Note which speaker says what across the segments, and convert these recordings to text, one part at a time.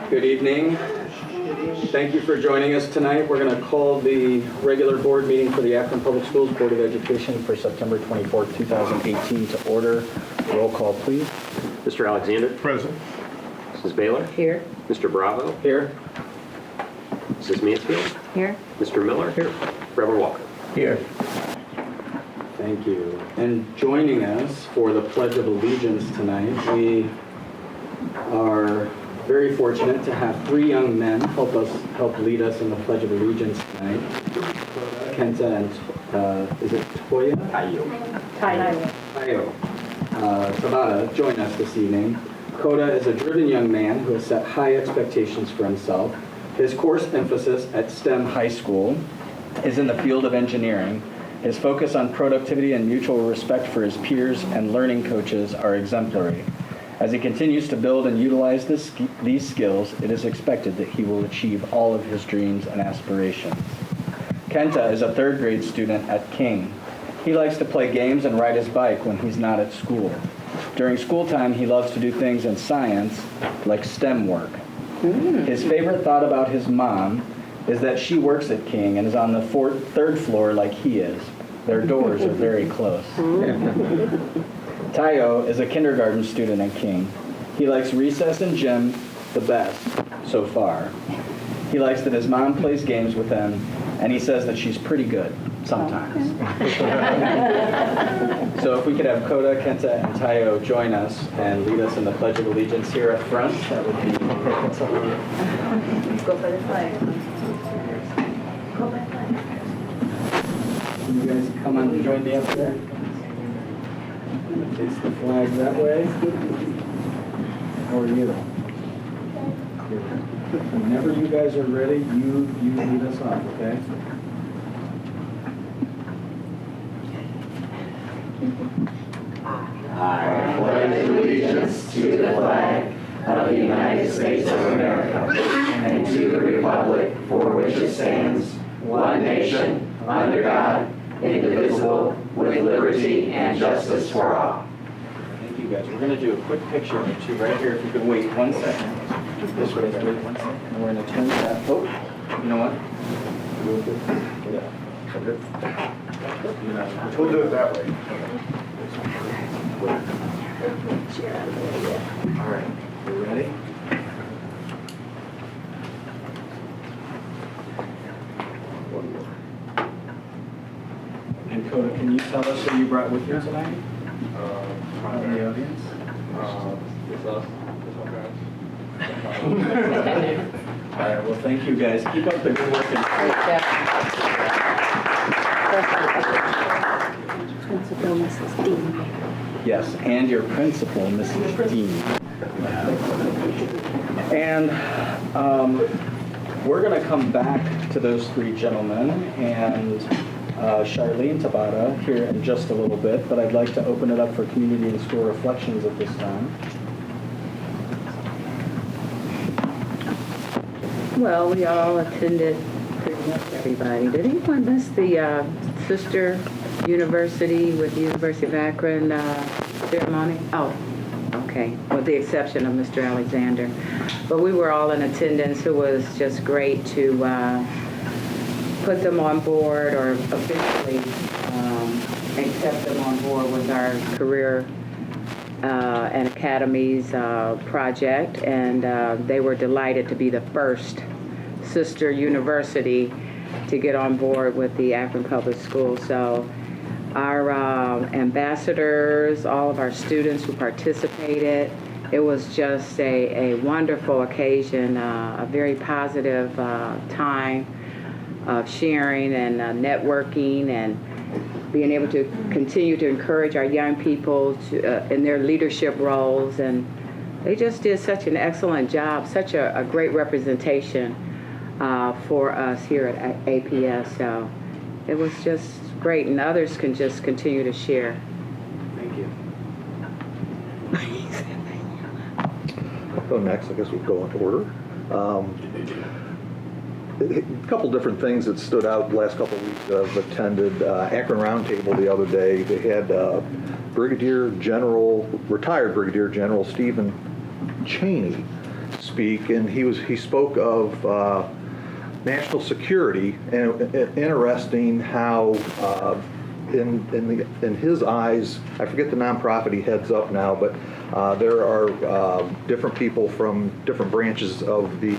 Speaker 1: Good evening. Thank you for joining us tonight. We're going to call the regular board meeting for the Akron Public Schools Board of Education for September 24th, 2018 to order. Roll call, please.
Speaker 2: Mr. Alexander?
Speaker 3: Present.
Speaker 2: Mrs. Baylor?
Speaker 4: Here.
Speaker 2: Mr. Bravo?
Speaker 1: Here.
Speaker 2: Mrs. Mansfield?
Speaker 4: Here.
Speaker 2: Mr. Miller?
Speaker 1: Here.
Speaker 2: Reverend Walker?
Speaker 1: Here. Thank you. And joining us for the Pledge of Allegiance tonight, we are very fortunate to have three young men help lead us in the Pledge of Allegiance tonight. Kenta and is it Toya? Tayo. Tabata join us this evening. Koda is a driven young man who has set high expectations for himself. His course emphasis at STEM High School is in the field of engineering. His focus on productivity and mutual respect for his peers and learning coaches are exemplary. As he continues to build and utilize these skills, it is expected that he will achieve all of his dreams and aspirations. Kenta is a third grade student at King. He likes to play games and ride his bike when he's not at school. During school time, he loves to do things in science, like STEM work. His favorite thought about his mom is that she works at King and is on the third floor like he is. Their doors are very close. Tayo is a kindergarten student at King. He likes recess and gym the best so far. He likes that his mom plays games with him, and he says that she's pretty good sometimes. So if we could have Koda, Kenta, and Tayo join us and lead us in the Pledge of Allegiance here up front, that would be...
Speaker 4: Go for the flag.
Speaker 1: Can you guys come on and join me up there? Face the flag that way. How are you? Whenever you guys are ready, you lead us off, okay?
Speaker 5: I pledge allegiance to the flag of the United States of America and to the republic for which it stands, one nation, under God, indivisible, with liberty and justice for all.
Speaker 1: Thank you guys. We're going to do a quick picture of you two right here. If you could wait 1 second. This way, wait 1 second. And we're going to turn that. Oh, you know what? Yeah. Okay.
Speaker 3: We'll do it that way.
Speaker 1: All right. You ready? And Koda, can you tell us who you brought with you tonight? Out in the audience?
Speaker 3: It's us.
Speaker 1: All right, well, thank you guys. Keep up the good work.
Speaker 4: Principal Mrs. Dean.
Speaker 1: Yes, and your principal, Mrs. Dean. And we're going to come back to those three gentlemen and Charlene Tabata here in just a little bit, but I'd like to open it up for community and school reflections at this time.
Speaker 4: Well, we all attended, pretty much everybody. Did anyone miss the sister university with the University of Akron ceremony? Oh, okay. With the exception of Mr. Alexander. But we were all in attendance. It was just great to put them on board or officially accept them on board with our career and academies project, and they were delighted to be the first sister university to get on board with the Akron Public Schools. So our ambassadors, all of our students who participated, it was just a wonderful occasion, a very positive time of sharing and networking and being able to continue to encourage our young people to, in their leadership roles. And they just did such an excellent job, such a great representation for us here at APS. So it was just great, and others can just continue to share.
Speaker 1: Thank you.
Speaker 6: So next, I guess we'll go into order. A couple different things that stood out the last couple of weeks that I've attended. Akron Roundtable the other day, they had retired Brigadier General Stephen Cheney speak, and he spoke of national security, and interesting how in his eyes, I forget the nonprofit he heads up now, but there are different people from different branches of the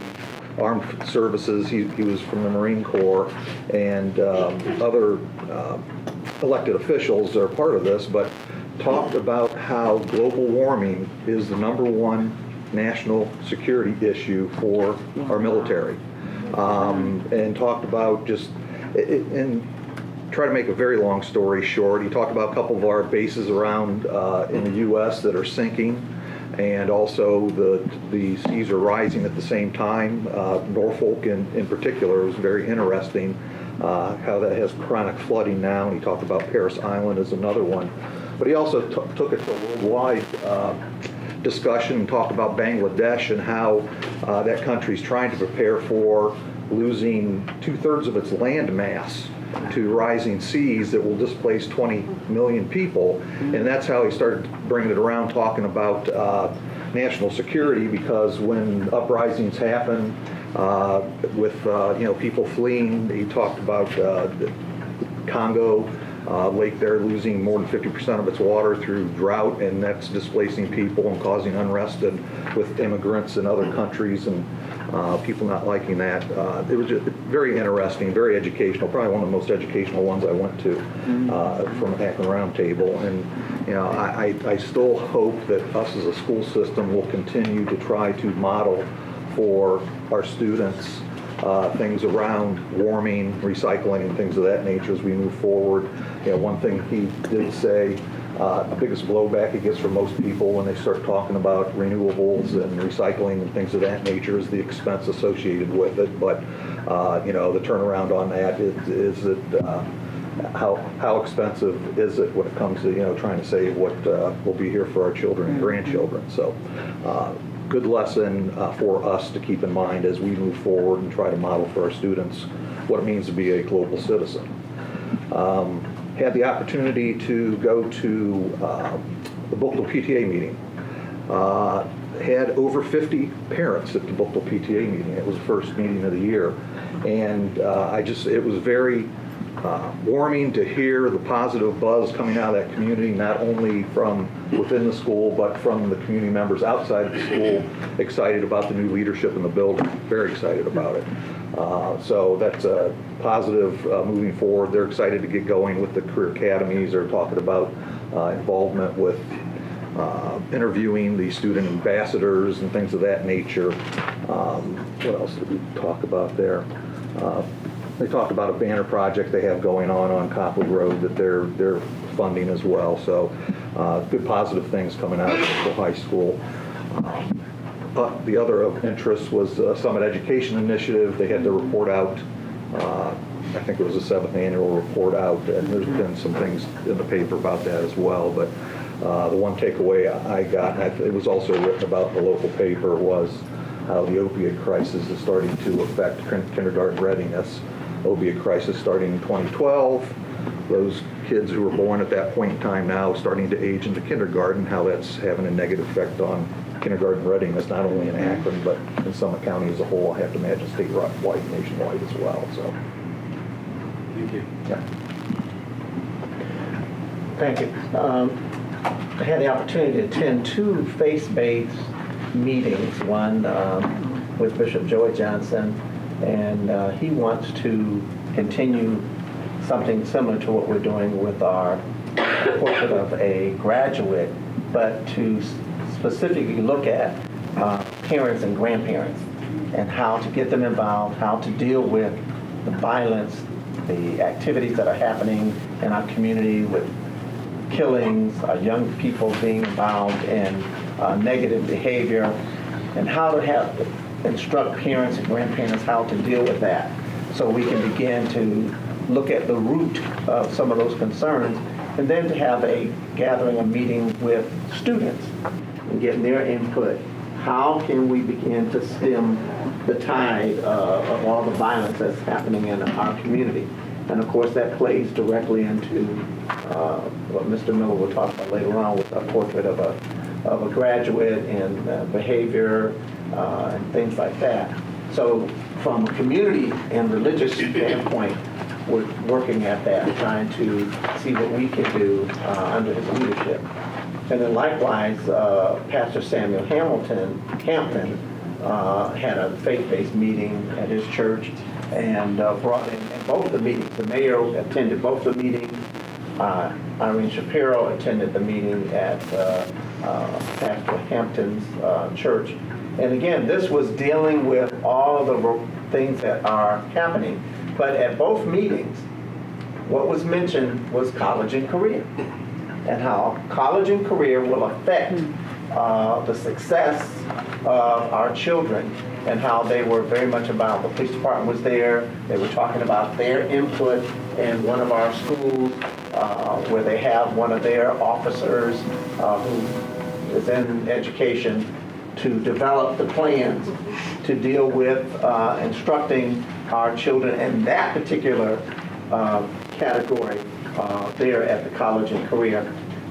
Speaker 6: armed services. He was from the Marine Corps, and other elected officials are part of this, but talked about how global warming is the #1 national security issue for our military. And talked about and try to make a very long story short, he talked about a couple of our bases around in the U.S. that are sinking, and also the seas are rising at the same time. Norfolk in particular was very interesting, how that has chronic flooding now, and he talked about Paris Island as another one. But he also took it to a worldwide discussion and talked about Bangladesh and how that country's trying to prepare for losing 2/3 of its land mass to rising seas that will displace 20 million people. And that's how he started bringing it around, talking about national security, because when uprisings happen with people fleeing, he talked about Congo lake there losing more than 50% of its water through drought, and that's displacing people and causing unrest with immigrants in other countries, and people not liking that. It was just very interesting, very educational, probably one of the most educational ones I went to from Akron Roundtable. And I still hope that us as a school system will continue to try to model for our students things around warming, recycling, and things of that nature as we move forward. One thing he did say, the biggest blowback he gets from most people when they start talking about renewables and recycling and things of that nature is the expense associated with it. But the turnaround on that is that how expensive is it when it comes to trying to save what will be here for our children and grandchildren. So good lesson for us to keep in mind as we move forward and try to model for our students what it means to be a global citizen. Had the opportunity to go to the Bookville PTA meeting. Had over 50 parents at the Bookville PTA meeting. It was the first meeting of the year. And it was very warming to hear the positive buzz coming out of that community, not only from within the school, but from the community members outside of the school, excited about the new leadership in the building, very excited about it. So that's a positive moving forward. They're excited to get going with the career academies. They're talking about involvement with interviewing the student ambassadors and things of that nature. What else did we talk about there? They talked about a banner project they have going on Copwood Road that they're funding as well. So good positive things coming out of the high school. The other of interest was Summit Education Initiative. They had to report out, I think it was the 7th annual report out, and there's been some things in the paper about that as well. But the one takeaway I got, and it was also written about in the local paper, was how the opioid crisis is starting to affect kindergarten readiness. Opioid crisis starting in 2012. Those kids who were born at that point in time now starting to age into kindergarten, how that's having a negative effect on kindergarten readiness, not only in Akron, but in Summit County as a whole. I have to imagine statewide, nationwide as well. So,
Speaker 1: Thank you.
Speaker 6: yeah.
Speaker 5: Thank you. I had the opportunity to attend 2 faith-based meetings, one with Bishop Joey Johnson, and he wants to continue something similar to what we're doing with our portrait of a graduate, but to specifically look at parents and grandparents and how to get them involved, how to deal with the violence, the activities that are happening in our community with killings, young people being involved in negative behavior, and how to instruct parents and grandparents how to deal with that, so we can begin to look at the root of some of those concerns, and then to have a gathering, a meeting with students and getting their input. How can we begin to stem the tide of all the violence that's happening in our community? And of course, that plays directly into what Mr. Miller will talk about later on with a portrait of a graduate and behavior,
Speaker 7: and things like that. So from a community and religious standpoint, we're working at that, trying to see what we can do under his leadership. And then likewise, Pastor Samuel Hampton had a faith-based meeting at his church and brought in both the meetings. The mayor attended both the meetings. Irene Shapiro attended the meeting at Pastor Hampton's church. And again, this was dealing with all of the things that are happening. But at both meetings, what was mentioned was college and career, and how college and career will affect the success of our children, and how they were very much about, the police department was there, they were talking about their input in one of our schools where they have one of their officers who is in education to develop the plans to deal with instructing our children in that particular category there at the college and career.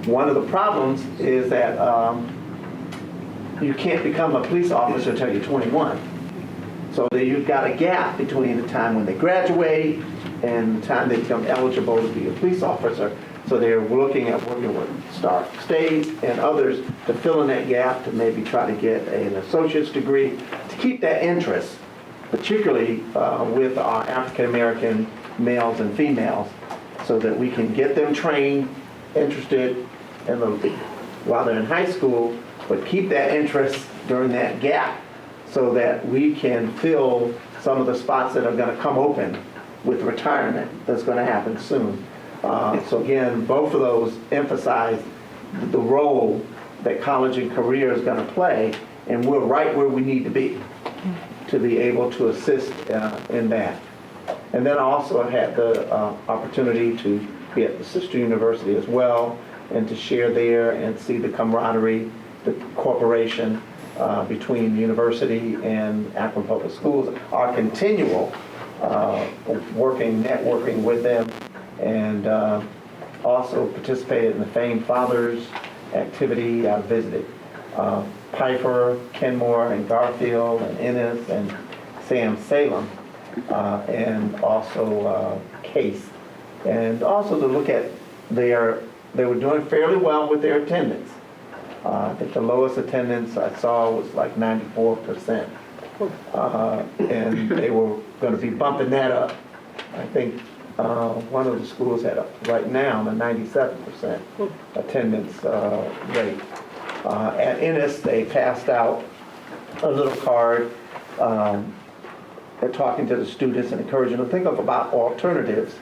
Speaker 7: One of the problems is that you can't become a police officer until you're 21. So that you've got a gap between the time when they graduate and the time they become eligible to be a police officer. So they're looking at working with Stark State and others to fill in that gap, to maybe try to get an associate's degree, to keep that interest, particularly with our African American males and females, so that we can get them trained, interested in while they're in high school, but keep that interest during that gap so that we can fill some of the spots that are going to come open with retirement that's going to happen soon. So again, both of those emphasize the role that college and career is going to play, and we're right where we need to be able to assist in that. And then I also had the opportunity to be at the sister university as well, and to share there and see the camaraderie, the cooperation between the university and Akron Public Schools, our continual networking with them, and also participated in the Famed Fathers activity. I visited Piper, Kenmore, and Garfield, and Ennis, and Sam Salem, and also Case. And also to look at they were doing fairly well with their attendance. I think the lowest attendance I saw was like 94%. And they were going to be bumping that up. I think one of the schools had right now a 97% attendance rate. At Ennis, they passed out a little card talking to the students and encouraging them to think about alternatives,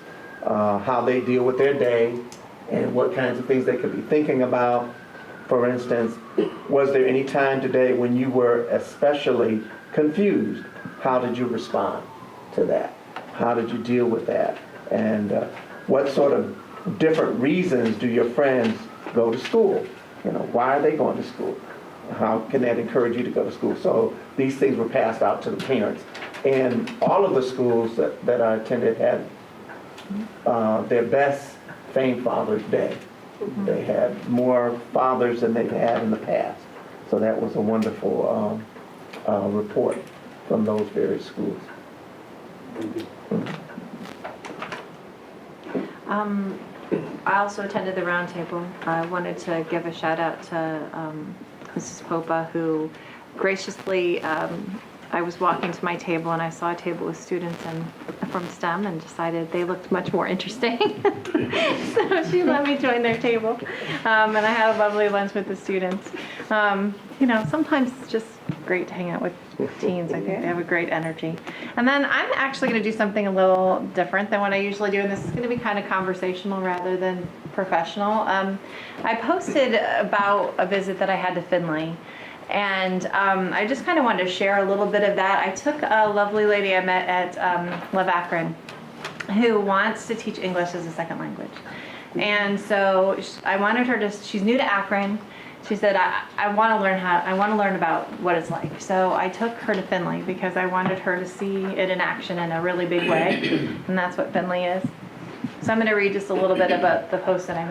Speaker 7: how they deal with their day, and what kinds of things they could be thinking about. For instance, was there any time today when you were especially confused? How did you respond to that? How did you deal with that? And what sort of different reasons do your friends go to school? You know, why are they going to school? How can that encourage you to go to school? So these things were passed out to the parents. And all of the schools that I attended had their best Famed Father's Day. They had more fathers than they've had in the past. So that was a wonderful report from those various schools.
Speaker 8: I also attended the roundtable. I wanted to give a shout out to Mrs. Popa, who graciously, I was walking to my table and I saw a table with students from STEM and decided they looked much more interesting. So she let me join their table. And I had a lovely lunch with the students. You know, sometimes it's just great to hang out with teens. I think they have a great energy. And then I'm actually going to do something a little different than what I usually do, and this is going to be kind of conversational rather than professional. I posted about a visit that I had to Findlay, and I just kind of wanted to share a little bit of that. I took a lovely lady I met at Love Akron who wants to teach English as a second language. And so I wanted her to, she's new to Akron. She said, I want to learn about what it's like. So I took her to Findlay because I wanted her to see it in action in a really big way. And that's what Findlay is. So I'm going to read just a little bit about the post that I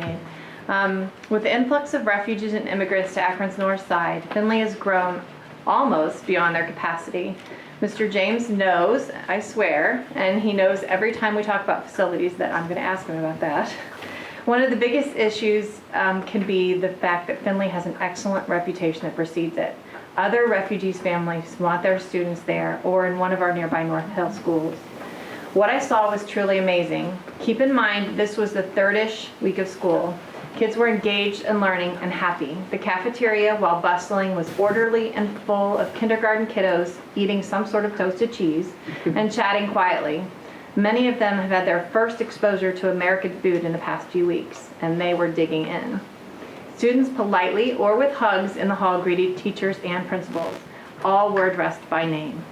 Speaker 8: made. With the influx of refugees and immigrants to Akron's north side, Findlay has grown almost beyond their capacity. Mr. James knows, I swear, and he knows every time we talk about facilities that I'm going to ask him about that. One of the biggest issues can be the fact that Findlay has an excellent reputation that precedes it. Other refugees' families want their students there or in one of our nearby North Hill schools. What I saw was truly amazing. Keep in mind, this was the third-ish week of school. Kids were engaged and learning and happy. The cafeteria, while bustling, was orderly and full of kindergarten kiddos eating some sort of toasted cheese and chatting quietly. Many of them have had their first exposure to American food in the past few weeks, and they were digging in. Students politely or with hugs in the hall greeted teachers and principals. All were addressed by name.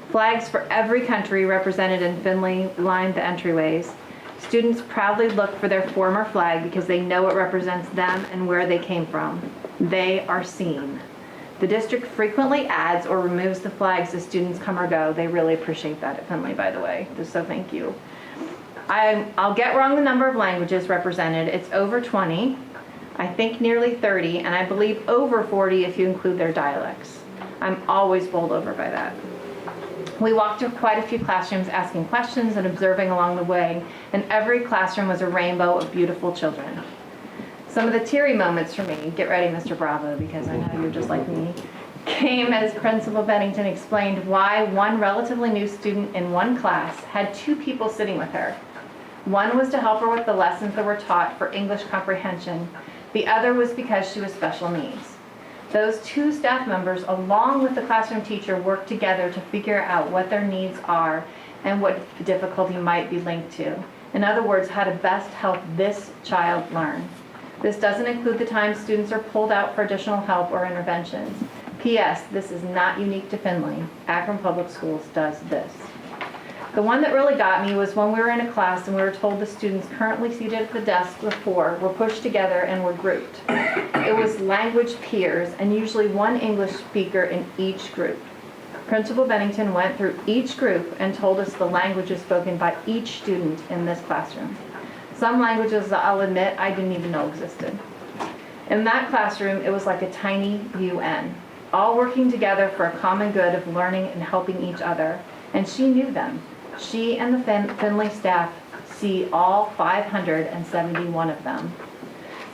Speaker 8: Flags for every country represented in Findlay lined the entryways. Students proudly look for their former flag because they know it represents them and where they came from. They are seen. The district frequently adds or removes the flags as students come or go. They really appreciate that at Findlay, by the way, so thank you. I'll get wrong the number of languages represented. It's over 20, I think nearly 30, and I believe over 40 if you include their dialects. I'm always bowled over by that. We walked through quite a few classrooms asking questions and observing along the way, and every classroom was a rainbow of beautiful children. Some of the teary moments for me, get ready Mr. Bravo, because I know you're just like me, came as Principal Bennington explained why one relatively new student in one class had two people sitting with her. One was to help her with the lessons that were taught for English comprehension. The other was because she was special needs. Those two staff members, along with the classroom teacher, worked together to figure out what their needs are and what difficulty might be linked to. In other words, how to best help this child learn. This doesn't include the time students are pulled out for additional help or interventions. P.S. This is not unique to Findlay. Akron Public Schools does this. The one that really got me was when we were in a class and we were told the students currently seated at the desk before were pushed together and were grouped. It was language peers and usually one English speaker in each group. Principal Bennington went through each group and told us the languages spoken by each student in this classroom. Some languages, I'll admit, I didn't even know existed. In that classroom, it was like a tiny UN, all working together for a common good of learning and helping each other. And she knew them. She and the Findlay staff see all 571 of them.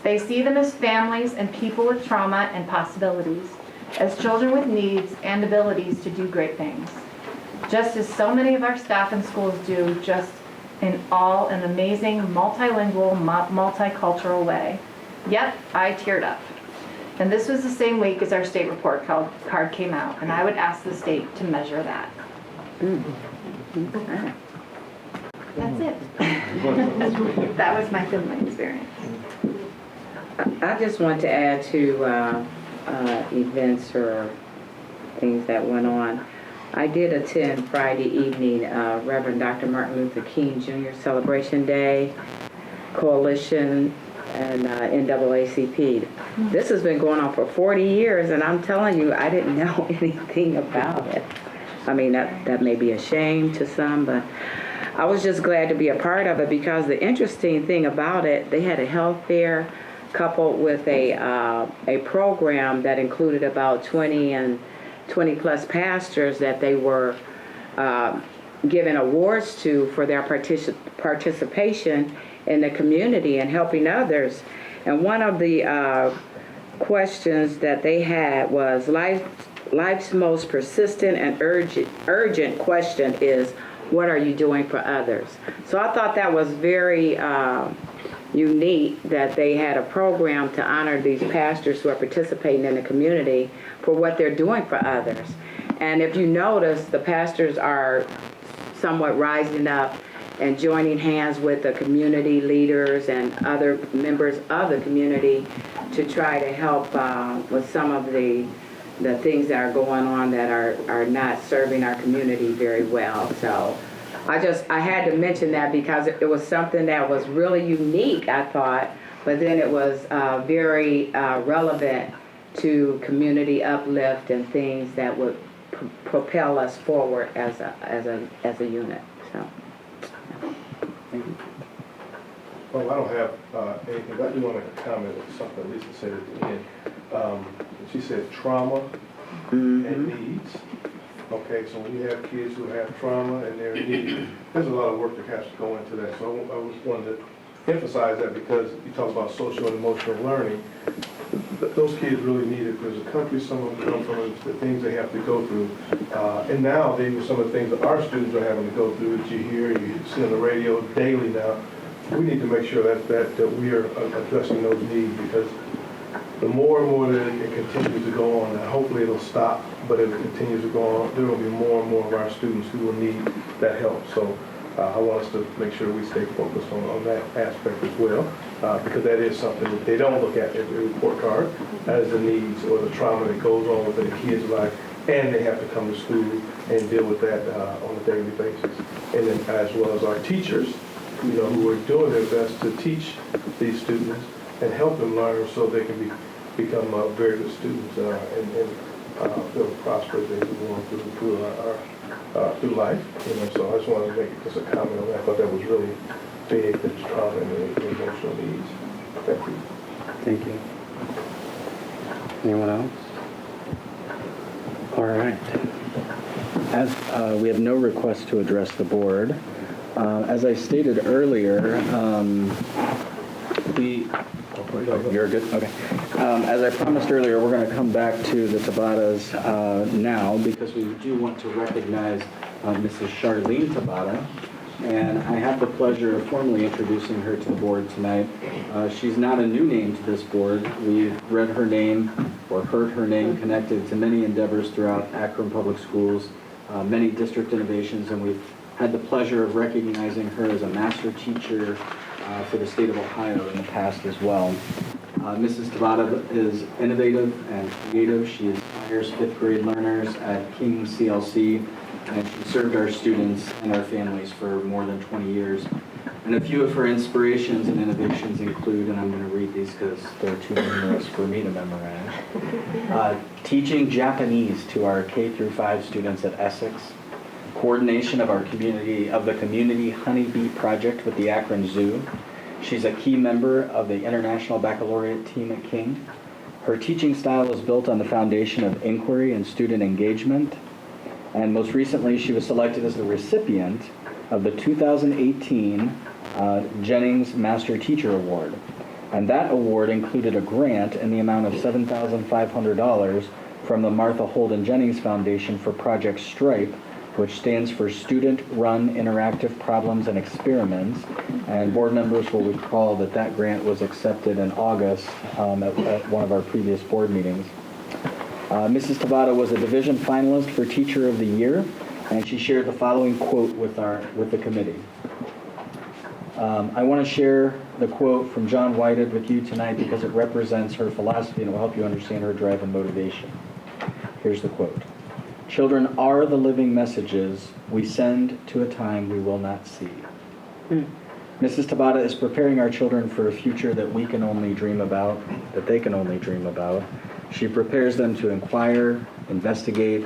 Speaker 8: They see them as families and people with trauma and possibilities, as children with needs and abilities to do great things. Just as so many of our staff and schools do, just in all an amazing, multilingual, multicultural way. Yep, I teared up. And this was the same week as our state report card came out, and I would ask the state to measure that.
Speaker 4: Okay.
Speaker 8: That's it. That was my Findlay experience.
Speaker 4: I just want to add to events or things that went on. I did attend Friday evening Reverend Dr. Martin Luther King Jr. Celebration Day, Coalition, and NAACP. This has been going on for 40 years, and I'm telling you, I didn't know anything about it. I mean, that may be a shame to some, but I was just glad to be a part of it because the interesting thing about it, they had a health fair coupled with a program that included about 20 plus pastors that they were giving awards to for their participation in the community and helping others. And one of the questions that they had was life's most persistent and urgent question is, what are you doing for others? So I thought that was very unique that they had a program to honor these pastors who are participating in the community for what they're doing for others. And if you notice, the pastors are somewhat rising up and joining hands with the community leaders and other members of the community to try to help with some of the things that are going on that are not serving our community very well. So I had to mention that because it was something that was really unique, I thought, but then it was very relevant to community uplift and things that would propel us forward as a unit. So.
Speaker 3: Well, I don't have anything, but I do want to comment on something Lisa said at the end. She said trauma and needs. Okay, so when you have kids who have trauma and they're in need, there's a lot of work that has to go into that. So I was wanted to emphasize that because you talk about social and emotional learning, those kids really need it because the country some of them come from, the things they have to go through. And now, some of the things that our students are having to go through that you hear, you see on the radio daily now, we need to make sure that we are addressing those needs because the more and more that it continues to go on, and hopefully it'll stop, but if it continues to go on, there will be more and more of our students who will need that help. So I want us to make sure we stay focused on that aspect as well, because that is something that they don't look at in the report card as the needs or the trauma that goes on within a kid's life, and they have to come to school and deal with that on a daily basis. And then as well as our teachers, who are doing their best to teach these students and help them learn so they can become very good students and feel prosperous as they go on through life. So I just wanted to make just a comment on that. I thought that was really big, the trauma and the emotional needs. Thank you.
Speaker 1: Thank you. Anyone else? All right. As we have no request to address the board, as I stated earlier, you're good? Okay. As I promised earlier, we're going to come back to the Tabatas now because we do want to recognize Mrs. Charlene Tabata. And I have the pleasure of formally introducing her to the board tonight. She's not a new name to this board. We've read her name or heard her name connected to many endeavors throughout Akron Public Schools, many district innovations, and we've had the pleasure of recognizing her as a master teacher for the state of Ohio in the past as well. Mrs. Tabata is innovative and creative. She inspires fifth grade learners at King CLC, and she served our students and our families for more than 20 years. And a few of her inspirations and innovations include, and I'm going to read these because they're too numerous for me to memorize, teaching Japanese to our K through 5 students at Essex, coordination of the community honeybee project with the Akron Zoo. She's a key member of the International Baccalaureate team at King. Her teaching style is built on the foundation of inquiry and student engagement. And most recently, she was selected as the recipient of the 2018 Jennings Master Teacher Award. And that award included a grant in the amount of $7,500 from the Martha Holden Jennings Foundation for Project Stripe, which stands for Student Run Interactive Problems and Experiments. And board members will recall that that grant was accepted in August at one of our previous board meetings. Mrs. Tabata was a division finalist for Teacher of the Year, and she shared the following quote with the committee. I want to share the quote from John Whited with you tonight because it represents her philosophy and will help you understand her drive and motivation. Here's the quote. Children are the living messages we send to a time we will not see. Mrs. Tabata is preparing our children for a future that we can only dream about, that they can only dream about. She prepares them to inquire, investigate,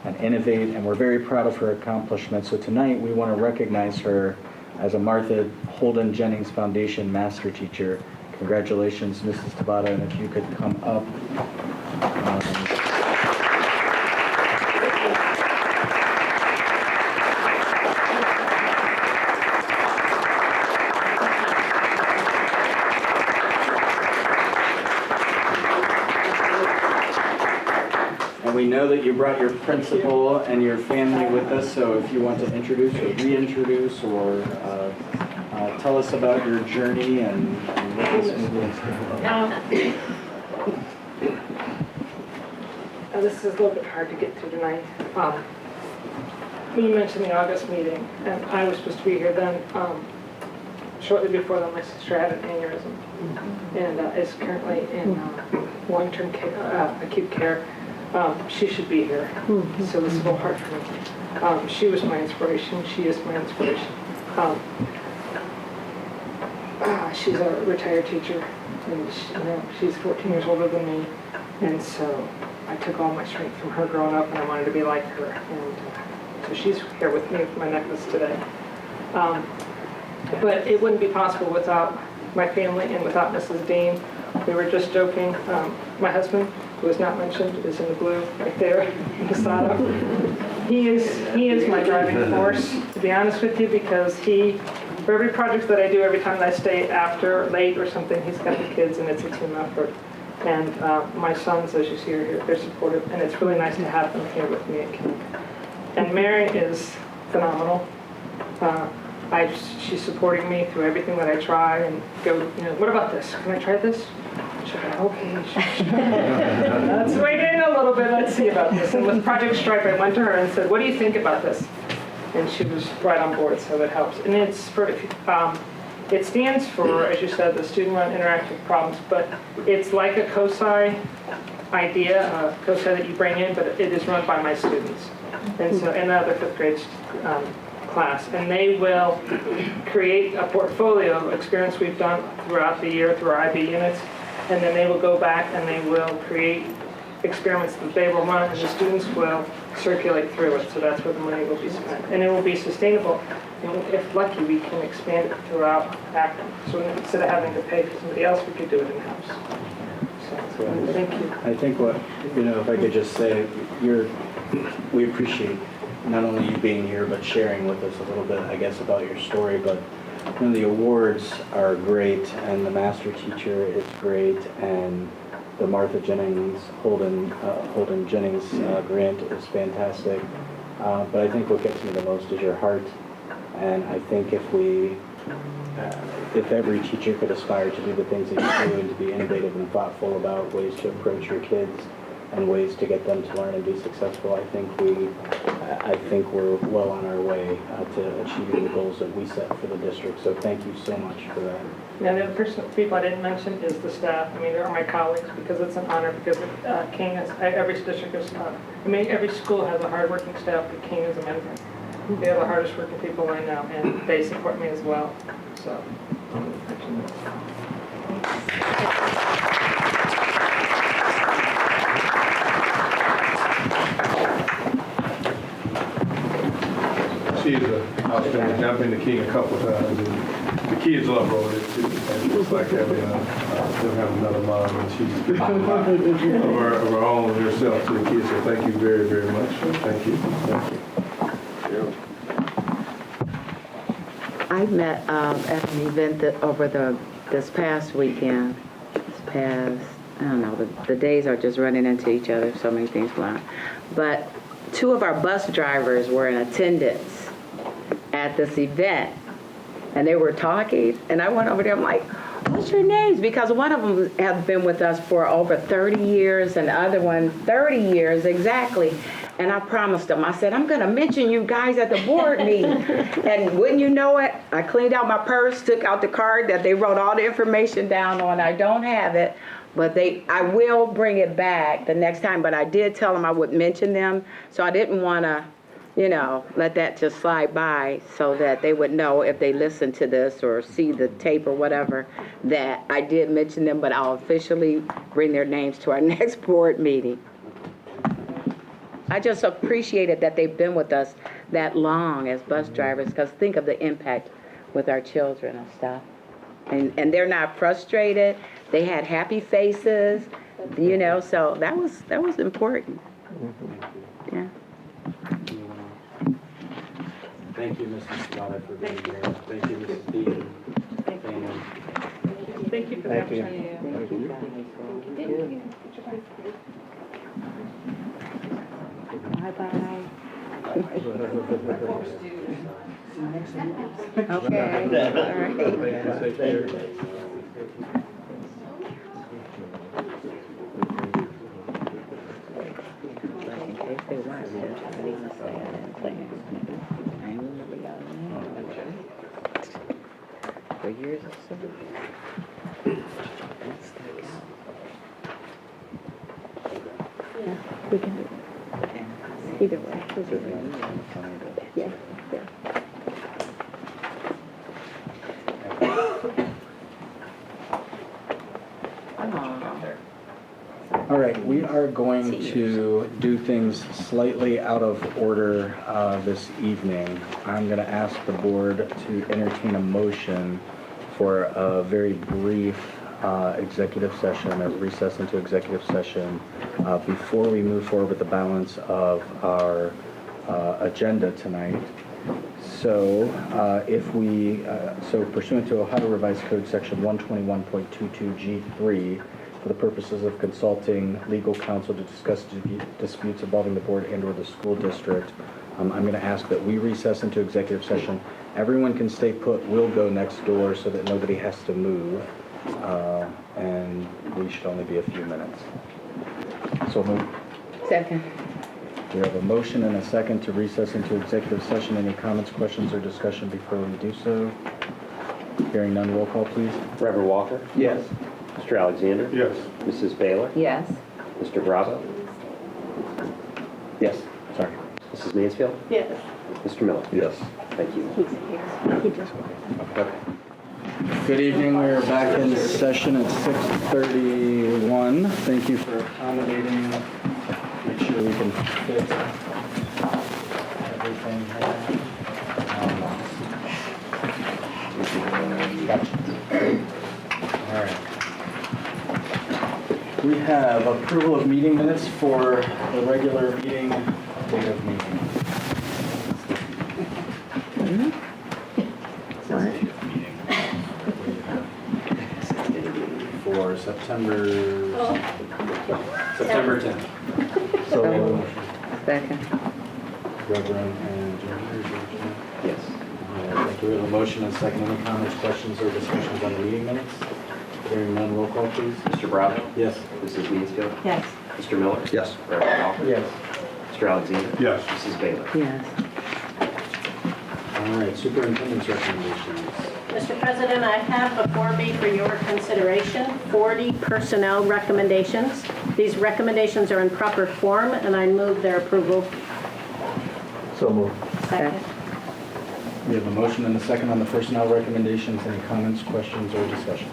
Speaker 1: and innovate, and we're very proud of her accomplishments. So tonight we want to recognize her as a Martha Holden Jennings Foundation Master Teacher. Congratulations, Mrs. Tabata, and if you could come up. We know that you brought your principal and your family with us, so if you want to introduce or reintroduce or tell us about your journey and what this movement is.
Speaker 9: This is a little bit hard to get through tonight. You mentioned the August meeting, and I was supposed to be here then. Shortly before that, my sister had an aneurysm, and is currently in long-term care, acute care. She should be here, so this is a little hard for me. She was my inspiration. She is my inspiration. She's a retired teacher, and she's 14 years older than me, and so I took all my strength from her growing up, and I wanted to be like her, and so she's here with me with my necklace today. But it wouldn't be possible without my family and without Mrs. Dean. We were just joking. My husband who is not mentioned, is in the blue right there, Casado. He is my driving force, to be honest with you, because for every project that I do, every time that I stay after, late or something, he's got the kids and it's a team effort. And my sons, as you see are here, they're supportive, and it's really nice to have them here with me at camp. And Mary is phenomenal. She's supporting me through everything that I try and go, what about this? Can I try this? She'll go, okay. Let's wait in a little bit, let's see about this. And with Project Stripe, I went to her and said, what do you think about this? And she was right on board, so that helps. And it stands for, as you said, the student-run interactive problems, but it's like a COSI idea, a COSI that you bring in, but it is run by my students. And so in another fifth grade class, and they will create a portfolio of experience we've done throughout the year through our IB units, and then they will go back and they will create experiments that they will run, and the students will circulate through it. So that's where the money will be spent, and it will be sustainable. And if lucky, we can expand it throughout Akron. So instead of having to pay for somebody else, we could do it in-house. So thank you.
Speaker 10: I think if I could just say, we appreciate not only you being here, but sharing with us a little bit, I guess, about your story. But the awards are great, and the master teacher is great, and the Martha Jennings, Holden Jennings grant is fantastic. But I think what gets me the most is your heart. And I think if every teacher could aspire to do the things that you do and to be innovative and thoughtful about ways to approach your kids and ways to get them to learn and be successful, I think we're well on our way to achieving the goals that we set for the district. So thank you so much for that.
Speaker 9: Now, the other people I didn't mention is the staff. I mean, there are my colleagues, because it's an honor, because King has, every district is, every school has a hardworking staff, but King is amazing. They are the hardest working people I know, and they support me as well. So,
Speaker 3: She's outstanding. I've been to King a couple of times, and the kids love Rhoda. It's like having them have another mom, and she's of her own herself to the kids. So thank you very, very much. Thank you. Thank you.
Speaker 4: I met at an event this past weekend. I don't know, the days are just running into each other, so many things going on. But 2 of our bus drivers were in attendance at this event, and they were talking, and I went over there, I'm like, what's your names? Because one of them has been with us for over 30 years, and the other one 30 years exactly. And I promised them, I said, I'm going to mention you guys at the board meeting. And wouldn't you know it, I cleaned out my purse, took out the card that they wrote all the information down on. I don't have it, but I will bring it back the next time. But I did tell them I would mention them, so I didn't want to, let that just slide by, so that they would know if they listen to this or see the tape or whatever, that I did mention them, but I'll officially bring their names to our next board meeting. I just appreciated that they've been with us that long as bus drivers, because think of the impact with our children and stuff. And they're not frustrated. They had happy faces, so that was important. Yeah.
Speaker 1: Thank you, Mrs. Scott, for being here. Thank you, Mrs. Dean.
Speaker 9: thank you for the opportunity.
Speaker 4: Bye-bye. Okay, all right. In case they want to, I didn't say I didn't say anything. I ain't remember y'all name. For years or so. That stuck out. Yeah, we can do it. Either way. Yeah, yeah.
Speaker 10: All right, we are going to do things slightly out of order this evening. I'm going to ask the board to entertain a motion for a very brief executive session, or recess into executive session, before we move forward with the balance of our agenda tonight. So so pursuant to Ohio Revised Code Section 121.22G3, for the purposes of consulting legal counsel to discuss disputes involving the board and/or the school district, I'm going to ask that we recess into executive session. Everyone can stay put. We'll go next door so that nobody has to move, and we should only be a few minutes. So move.
Speaker 4: Second.
Speaker 10: We have a motion and a second to recess into executive session. Any comments, questions, or discussion before we do so? Hearing none, roll call, please.
Speaker 2: Reverend Walker?
Speaker 1: Yes.
Speaker 2: Mr. Alexander?
Speaker 3: Yes.
Speaker 2: Mrs. Baylor?
Speaker 4: Yes.
Speaker 2: Mr. Bravo?
Speaker 10: Yes. Sorry.
Speaker 2: Mrs. Mansfield?
Speaker 9: Yes.
Speaker 2: Mr. Miller?
Speaker 6: Yes.
Speaker 2: Thank you.
Speaker 8: He's here. He just.
Speaker 2: Okay.
Speaker 10: Good evening. We're back in session at 6:31. Thank you for accommodating. Make sure we can fit everything here. Gotcha. All right. We have approval of meeting minutes for the regular meeting, date of meeting. For September 10th. So,
Speaker 4: Second.
Speaker 10: Reverend and George.
Speaker 2: Yes.
Speaker 10: Thank you. We have a motion and second. Any comments, questions, or discussions on the meeting minutes? Hearing none, roll call, please.
Speaker 2: Mr. Bravo?
Speaker 10: Yes.
Speaker 2: Mrs. Mansfield?
Speaker 8: Yes.
Speaker 2: Mr. Miller?
Speaker 6: Yes.
Speaker 2: Reverend Walker?
Speaker 10: Yes.
Speaker 2: Mr. Alexander?
Speaker 3: Yes.
Speaker 2: Mrs. Baylor?
Speaker 4: Yes.
Speaker 10: All right, superintendent's recommendations.
Speaker 11: Mr. President, I have before me for your consideration 40 personnel recommendations. These recommendations are in proper form, and I move their approval.
Speaker 7: So moved.
Speaker 11: Second.
Speaker 10: We have a motion and a second on the personnel recommendations. Any comments, questions, or discussion?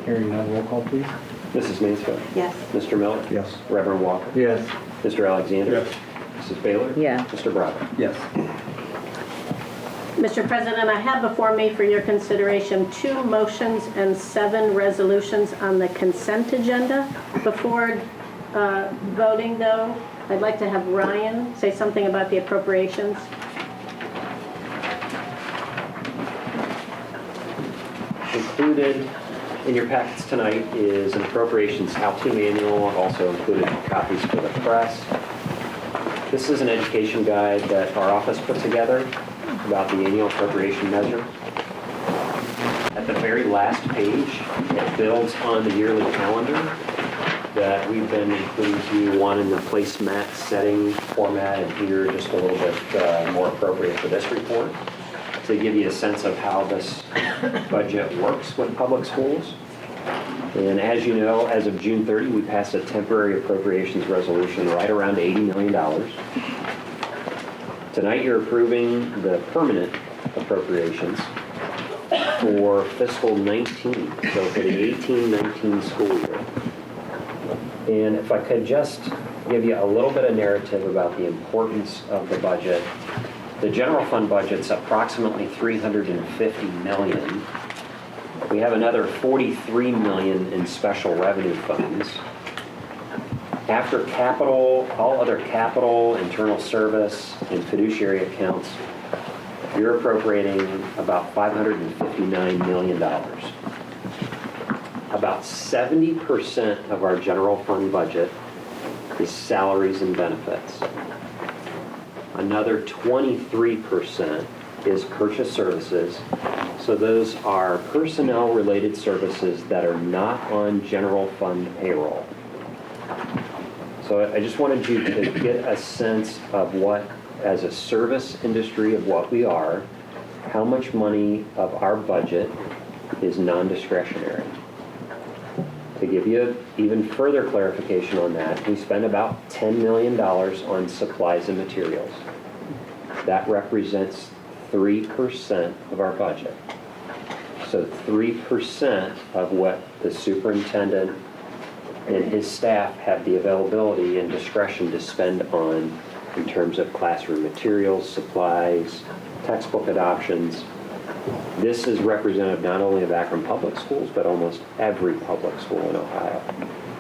Speaker 10: Hearing none, roll call, please.
Speaker 2: Mrs. Mansfield?
Speaker 8: Yes.
Speaker 2: Mr. Miller?
Speaker 6: Yes.
Speaker 2: Reverend Walker?
Speaker 10: Yes.
Speaker 2: Mr. Alexander?
Speaker 3: Yes.
Speaker 2: Mrs. Baylor?
Speaker 4: Yes.
Speaker 2: Mr. Bravo?
Speaker 10: Yes.
Speaker 11: Mr. President, I have before me for your consideration 2 motions and 7 resolutions on the consent agenda. Before voting, though, I'd like to have Ryan say something about the appropriations.
Speaker 2: Included in your packets tonight is an appropriations how-to manual, also included copies for the press. This is an education guide that our office put together about the annual appropriation measure. At the very last page, it builds on the yearly calendar that we've been including to you, one in the placemat setting format, and here just a little bit more appropriate for this report, to give you a sense of how this budget works with public schools. And as you know, as of June 30, we passed a temporary appropriations resolution right around $80 million. Tonight you're approving the permanent appropriations for fiscal 19, so for the 18-19 school year. And if I could just give you a little bit of narrative about the importance of the budget. The general fund budget's approximately $350 million. We have another $43 million in special revenue funds. After capital, all other capital, internal service, and fiduciary accounts, you're appropriating about $559 million. About 70% of our general fund budget is salaries and benefits. Another 23% is purchase services. So those are personnel-related services that are not on general fund payroll. So I just wanted you to get a sense of what, as a service industry of what we are, how much money of our budget is non-discretionary. To give you even further clarification on that, we spend about $10 million on supplies and materials. That represents 3% of our budget. So 3% of what the superintendent and his staff have the availability and discretion to spend on in terms of classroom materials, supplies, textbook adoptions, This is representative not only of Akron Public Schools, but almost every public school in Ohio.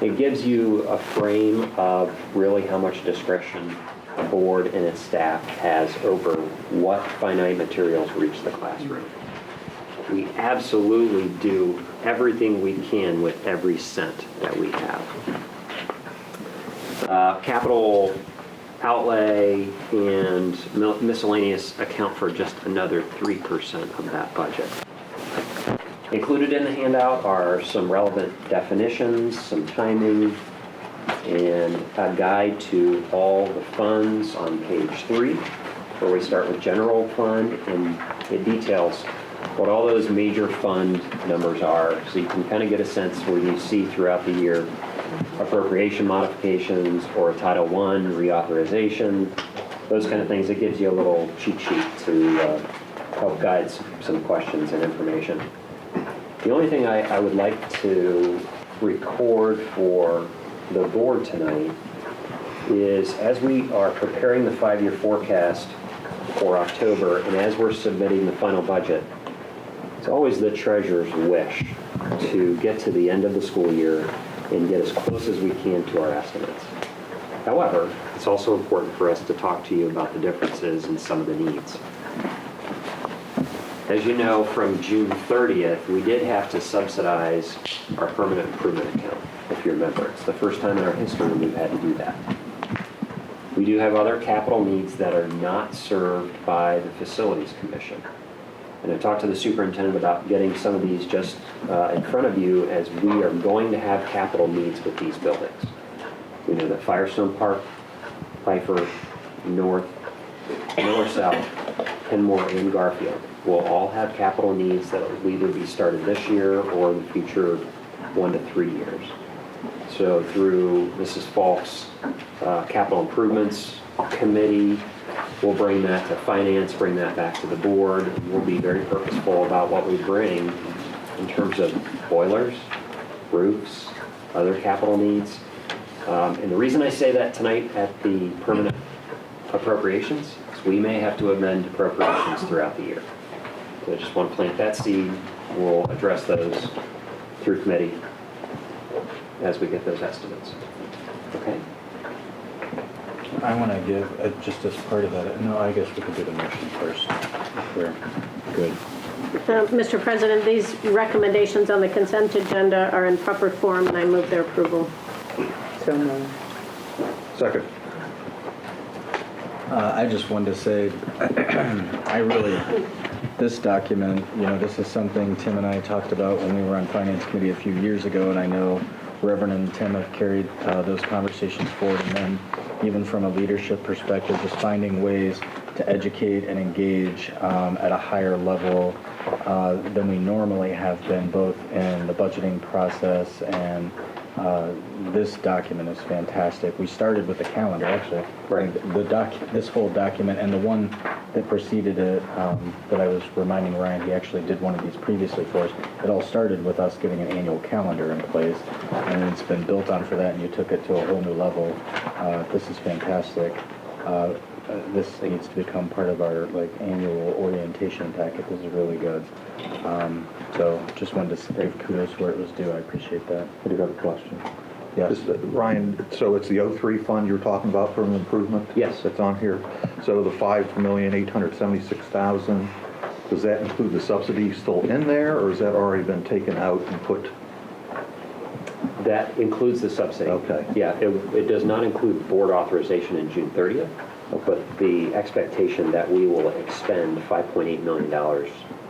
Speaker 2: It gives you a frame of really how much discretion the board and its staff has over what finite materials reach the classroom. We absolutely do everything we can with every cent that we have. Capital outlay and miscellaneous account for just another 3% of that budget. Included in the handout are some relevant definitions, some timing, and a guide to all the funds on page 3, where we start with general fund, and it details what all those major fund numbers are, so you can kind of get a sense where you see throughout the year appropriation modifications or a Title I reauthorization, those kind of things. It gives you a little cheat sheet to help guide some questions and information. The only thing I would like to record for the board tonight is, as we are preparing the 5-year forecast for October and as we're submitting the final budget, it's always the treasurer's wish to get to the end of the school year and get as close as we can to our estimates. However, it's also important for us to talk to you about the differences in some of the needs. As you know, from June 30th, we did have to subsidize our permanent improvement account, if you remember. It's the first time in our history we've had to do that. We do have other capital needs that are not served by the Facilities Commission. And I talked to the superintendent about getting some of these just in front of you, as we are going to have capital needs with these buildings. We know that Firestone Park, Pfeiffer, North, Miller South, Kenmore, and Garfield will all have capital needs that will either be started this year or in the future 1 to 3 years. So through Mrs. Falk's capital improvements committee, we'll bring that to finance, bring that back to the board. We'll be very purposeful about what we bring in terms of boilers, roofs, other capital needs. And the reason I say that tonight at the permanent appropriations is we may have to amend appropriations throughout the year. So I just want to plant that seed. We'll address those through committee as we get those estimates. Okay?
Speaker 10: I want to give, just as part of that, no, I guess we could do the motion first. If we're good.
Speaker 11: Mr. President, these recommendations on the consent agenda are in proper form, and I move their approval.
Speaker 4: So moved.
Speaker 6: Second.
Speaker 10: I just wanted to say, this document, this is something Tim and I talked about when we were on Finance Committee a few years ago, and I know Reverend and Tim have carried those conversations forward, and then even from a leadership perspective, just finding ways to educate and engage at a higher level than we normally have been, both in the budgeting process, and this document is fantastic. We started with the calendar, actually.
Speaker 2: Right.
Speaker 10: This whole document, and the one that preceded it, that I was reminding Ryan, he actually did one of these previously for us. It all started with us getting an annual calendar in place, and it's been built on for that, and you took it to a whole new level. This is fantastic. This needs to become part of our annual orientation packet. This is really good. So just wanted to give kudos where it was due. I appreciate that.
Speaker 6: I do have a question.
Speaker 10: Yes.
Speaker 6: Ryan, so it's the 03 fund you were talking about for an improvement?
Speaker 2: Yes.
Speaker 6: That's on here. So the $5,876,000, does that include the subsidy still in there, or has that already been taken out and put?
Speaker 2: That includes the subsidy.
Speaker 6: Okay.
Speaker 2: Yeah, it does not include board authorization in June 30th, but the expectation that we will expend $5.8 million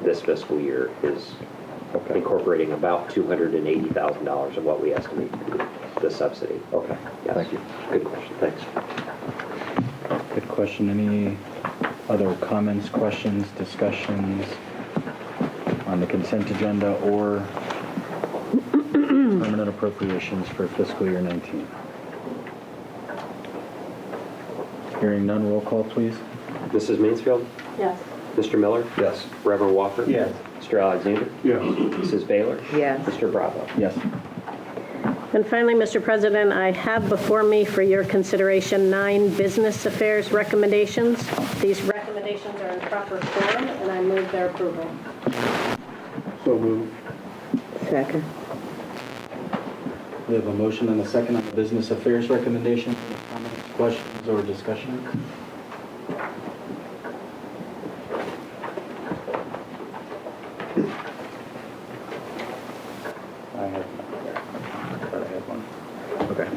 Speaker 2: this fiscal year is incorporating about $280,000 of what we estimate to be the subsidy.
Speaker 6: Okay,
Speaker 2: Yes.
Speaker 6: thank you.
Speaker 2: Good question, thanks.
Speaker 10: Good question. Any other comments, questions, discussions on the consent agenda or permanent appropriations for fiscal year 19? Hearing none, roll call, please.
Speaker 2: Mrs. Mansfield?
Speaker 11: Yes.
Speaker 2: Mr. Miller?
Speaker 6: Yes.
Speaker 2: Reverend Walker?
Speaker 3: Yes.
Speaker 2: Mr. Alexander?
Speaker 3: Yes.
Speaker 2: Mrs. Baylor?
Speaker 4: Yes.
Speaker 2: Mr. Bravo?
Speaker 10: Yes.
Speaker 11: And finally, Mr. President, I have before me for your consideration 9 business affairs recommendations. These recommendations are in proper form, and I move their approval.
Speaker 1: So moved.
Speaker 4: Second.
Speaker 1: We have a motion and a second on the business affairs recommendation. Comments, questions, or discussion? Okay.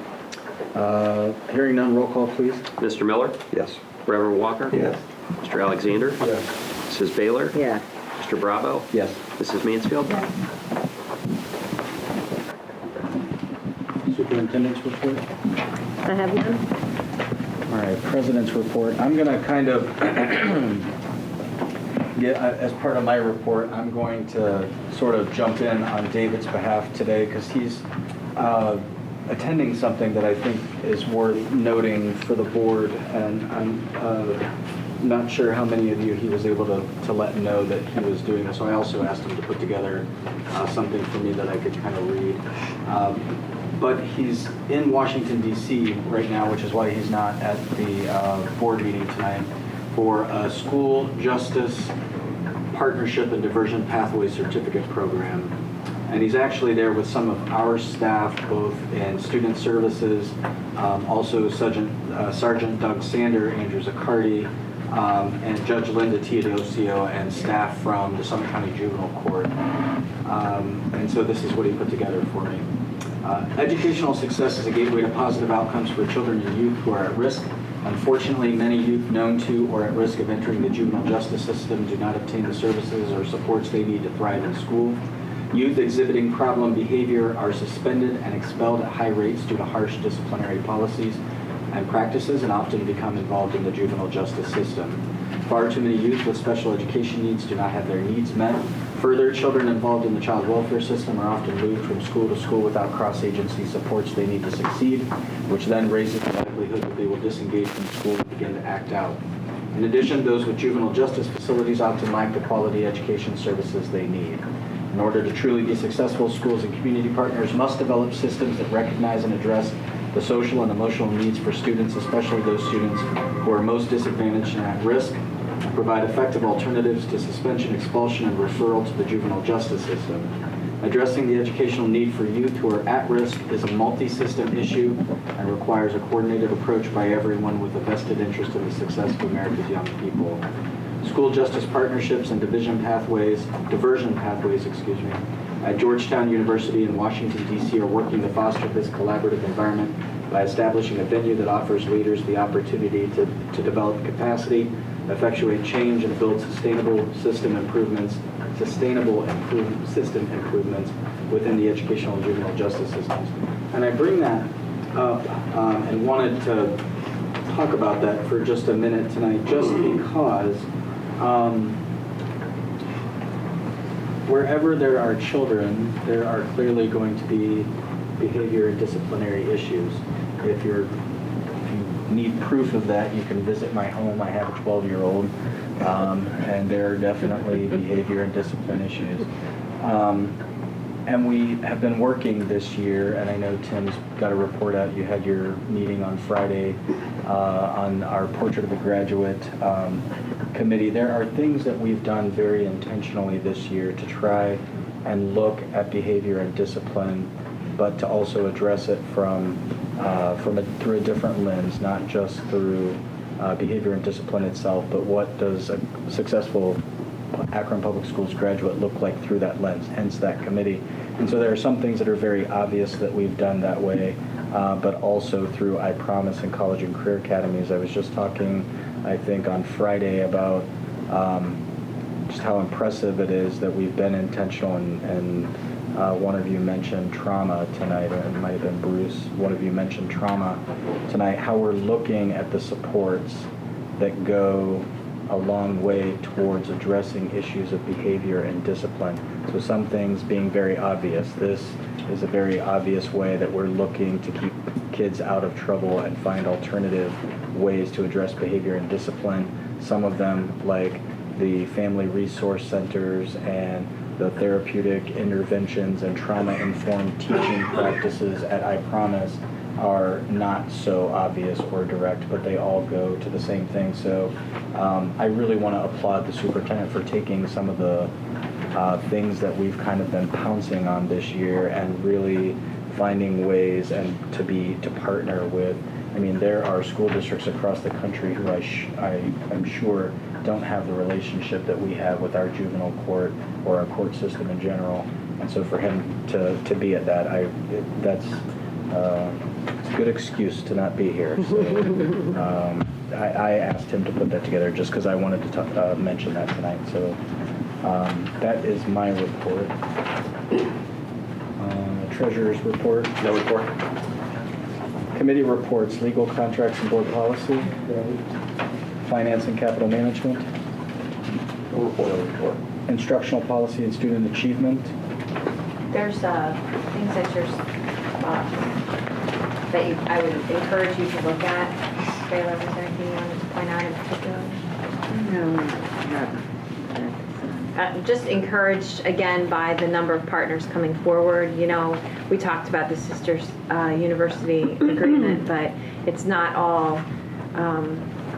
Speaker 1: Hearing none, roll call, please.
Speaker 2: Mr. Miller?
Speaker 6: Yes.
Speaker 2: Reverend Walker?
Speaker 3: Yes.
Speaker 2: Mr. Alexander?
Speaker 3: Yes.
Speaker 2: Mrs. Baylor?
Speaker 4: Yeah.
Speaker 2: Mr. Bravo?
Speaker 1: Yes.
Speaker 2: Mrs. Mansfield?
Speaker 1: Superintendent's report.
Speaker 11: I have none.
Speaker 1: All right, President's report. I'm going to kind of get, as part of my report, I'm going to sort of jump in on David's behalf today because he's attending something that I think is worth noting for the board, and I'm not sure how many of you he was able to let know that he was doing this. So I also asked him to put together something for me that I could kind of read. But he's in Washington, D.C. right now, which is why he's not at the board meeting tonight, for a school justice partnership and diversion pathway certificate program. And he's actually there with some of our staff, both in student services, also Sergeant Doug Sander, Andrew Zaccardi, and Judge Linda Teodosio, and staff from the Summit County Juvenile Court. And so this is what he put together for me. Educational success is a gateway to positive outcomes for children and youth who are at risk. Unfortunately, many youth known to or at risk of entering the juvenile justice system do not obtain the services or supports they need to thrive in school. Youth exhibiting problem behavior are suspended and expelled at high rates due to harsh disciplinary policies and practices, and often become involved in the juvenile justice system. Far too many youth with special education needs do not have their needs met. Further, children involved in the child welfare system are often moved from school to school without cross-agency supports they need to succeed, which then raises the likelihood that they will disengage from school and begin to act out. In addition, those with juvenile justice facilities often lack the quality education services they need. In order to truly be successful, schools and community partners must develop systems that recognize and address the social and emotional needs for students, especially those students who are most disadvantaged and at risk, and provide effective alternatives to suspension, expulsion, and referral to the juvenile justice system. Addressing the educational need for youth who are at risk is a multi-system issue and requires a coordinated approach by everyone with a vested interest in the success of America's young people. School justice partnerships and diversion pathways, at Georgetown University in Washington, D.C. are working to foster this collaborative environment by establishing a venue that offers leaders the opportunity to develop capacity, effectuate change, and build sustainable system improvements within the educational and juvenile justice systems. And I bring that up and wanted to talk about that for just a minute tonight, just because wherever there are children, there are clearly going to be behavior and disciplinary issues. If you need proof of that, you can visit my home. I have a 12-year-old, and there are definitely behavior and discipline issues. And we have been working this year, and I know Tim's got a report out. You had your meeting on Friday on our Portrait of a Graduate committee. There are things that we've done very intentionally this year to try and look at behavior and discipline, but to also address it through a different lens, not just through behavior and discipline itself, but what does a successful Akron Public Schools graduate look like through that lens, hence that committee. And so there are some things that are very obvious that we've done that way, but also through I Promise and College and Career Academies. I was just talking, I think, on Friday about just how impressive it is that we've been intentional, and one of you mentioned trauma tonight, or it might have been Bruce, one of you mentioned trauma tonight, how we're looking at the supports that go a long way towards addressing issues of behavior and discipline. So some things being very obvious. This is a very obvious way that we're looking to keep kids out of trouble and find alternative ways to address behavior and discipline. Some of them, like the family resource centers and
Speaker 10: the therapeutic interventions and trauma-informed teaching practices at I Promise are not so obvious or direct, but they all go to the same thing. So I really want to applaud the superintendent for taking some of the things that we've kind of been pouncing on this year and really finding ways and to partner with. I mean, there are school districts across the country who I'm sure don't have the relationship that we have with our juvenile court or our court system in general. And so for him to be at that, that's it's a good excuse to not be here. So, I asked him to put that together just because I wanted to mention that tonight. So that is my report. Treasurer's report.
Speaker 2: No report?
Speaker 10: Committee reports, legal contracts and board policy. Finance and capital management.
Speaker 2: No report.
Speaker 10: Instructional policy and student achievement.
Speaker 8: There's things that you're, I would encourage you to look at. Taylor, was there anything you wanted to point out in particular?
Speaker 4: No,
Speaker 8: Just encouraged, again, by the number of partners coming forward. You know, we talked about the Sisters University agreement, but it's not all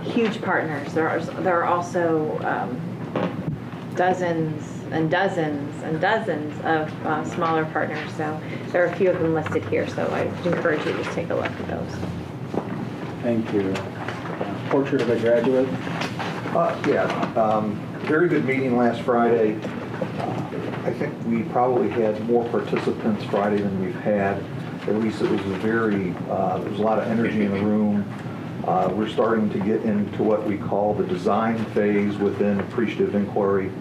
Speaker 8: huge partners. There are also dozens and dozens and dozens of smaller partners. So there are a few of them listed here, so I encourage you to just take a look at those.
Speaker 10: Thank you. Portrait of a graduate.
Speaker 6: Very good meeting last Friday. I think we probably had more participants Friday than we've had. At least it was there was a lot of energy in the room. We're starting to get into what we call the design phase within appreciative inquiry.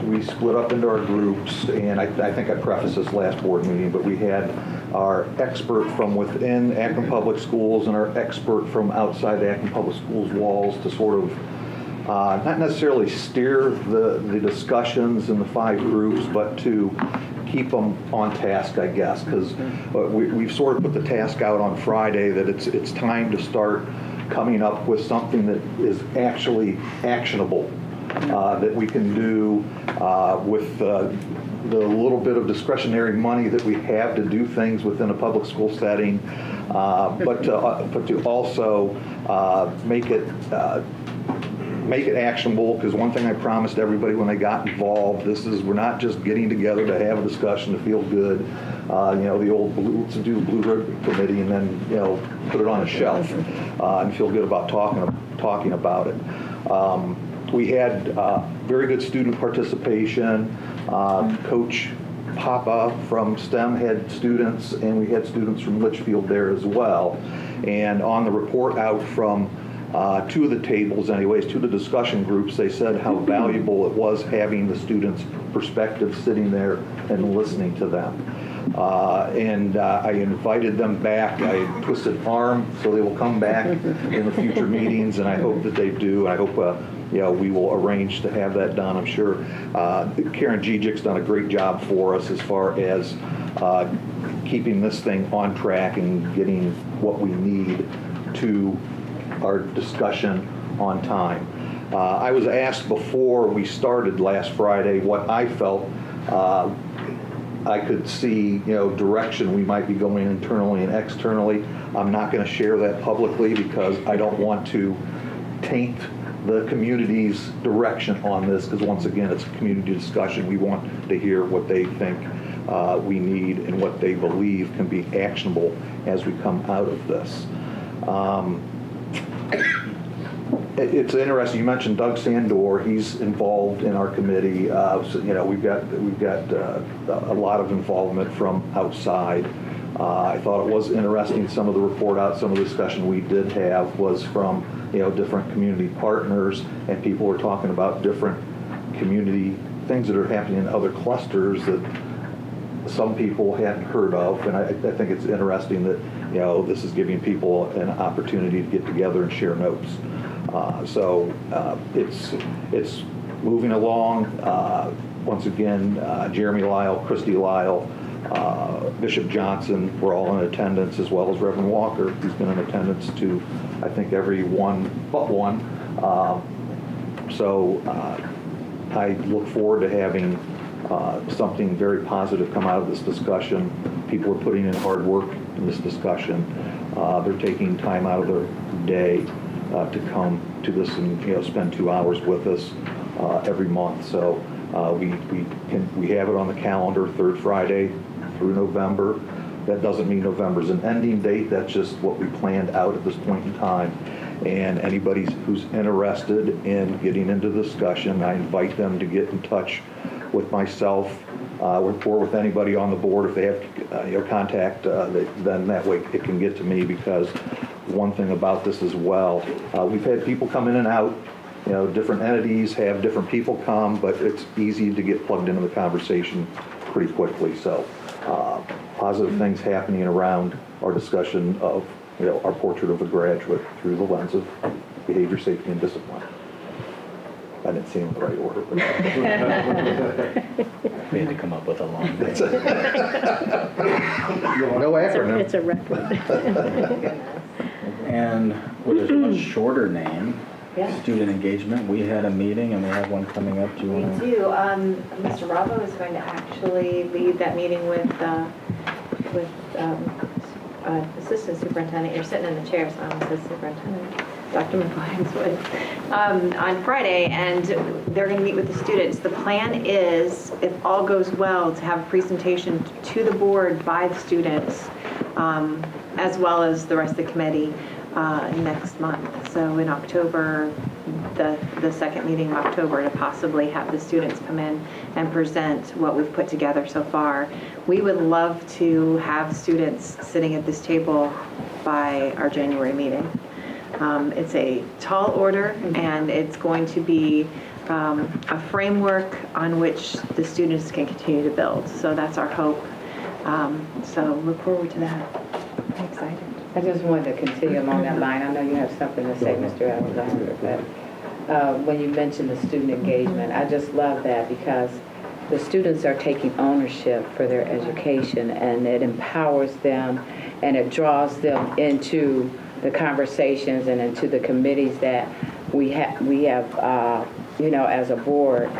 Speaker 6: We split up into our groups, and I think I prefaced this last board meeting, but we had our expert from within Akron Public Schools and our expert from outside the Akron Public Schools walls to sort of not necessarily steer the discussions in the 5 groups, but to keep them on task, I guess, because we've sort of put the task out on Friday that it's time to start coming up with something that is actually actionable, that we can do with the little bit of discretionary money that we have to do things within a public school setting, but to also make it actionable, because one thing I promised everybody when they got involved, we're not just getting together to have a discussion to feel good, the old let's do the Blue Ribbon Committee and then, put it on a shelf and feel good about talking about it. We had very good student participation. Coach Papa from STEM had students, and we had students from Litchfield there as well. And on the report out from 2 of the tables, anyways, 2 of the discussion groups, they said how valuable it was having the students' perspective sitting there and listening to them. And I invited them back. I twisted arm so they will come back in the future meetings, and I hope that they do. I hope we will arrange to have that done. I'm sure Karen Gijik's done a great job for us as far as keeping this thing on track and getting what we need to our discussion on time. I was asked before we started last Friday what I felt I could see, direction we might be going internally and externally. I'm not going to share that publicly because I don't want to taint the community's direction on this, because once again, it's a community discussion. We want to hear what they think we need and what they believe can be actionable as we come out of this. It's interesting. You mentioned Doug Sandor. He's involved in our committee. We've got a lot of involvement from outside. I thought it was interesting. Some of the report out, some of the discussion we did have was from different community partners, and people were talking about different community things that are happening in other clusters that some people hadn't heard of. And I think it's interesting that this is giving people an opportunity to get together and share notes. So it's moving along. Once again, Jeremy Lyle, Christy Lyle, Bishop Johnson were all in attendance, as well as Reverend Walker, who's been in attendance to, I think, every one but one. I look forward to having something very positive come out of this discussion. People are putting in hard work in this discussion. They're taking time out of their day to come to this and spend 2 hours with us every month. So we have it on the calendar, third Friday through November. That doesn't mean November's an ending date. That's just what we planned out at this point in time. And anybody who's interested in getting into the discussion, I invite them to get in touch with myself or with anybody on the board. If they have contact, then that way it can get to me, because one thing about this as well, we've had people come in and out. Different entities have different people come, but it's easy to get plugged into the conversation pretty quickly. So positive things happening around our discussion of our portrait of a graduate through the lens of behavior, safety, and discipline. I didn't say it in the right order. But
Speaker 10: We had to come up with a long name.
Speaker 6: No acronym.
Speaker 11: It's a record.
Speaker 10: And there's a much shorter name,
Speaker 8: Yeah.
Speaker 10: student engagement. We had a meeting and we have one coming up. Do you
Speaker 8: We
Speaker 10: want to?
Speaker 8: do. Mr. Bravo is going to actually lead that meeting with Assistant Superintendent. You're sitting in the chair, so I'm Assistant Superintendent. Dr. McWilliams would, on Friday, and they're going to meet with the students. The plan is, if all goes well, to have a presentation to the board by the students, as well as the rest of the committee, next month. So in October, the second meeting in October, to possibly have the students come in and present what we've put together so far. We would love to have students sitting at this table by our January meeting. It's a tall order, and it's going to be a framework on which the students can continue to build. So that's our hope. So look forward to that. I'm excited.
Speaker 4: I just wanted to continue along that line. I know you have something to say, Mr. Alexander, but when you mentioned the student engagement, I just love that, because the students are taking ownership for their education, and it empowers them, and it draws them into the conversations and into the committees that we have as a board.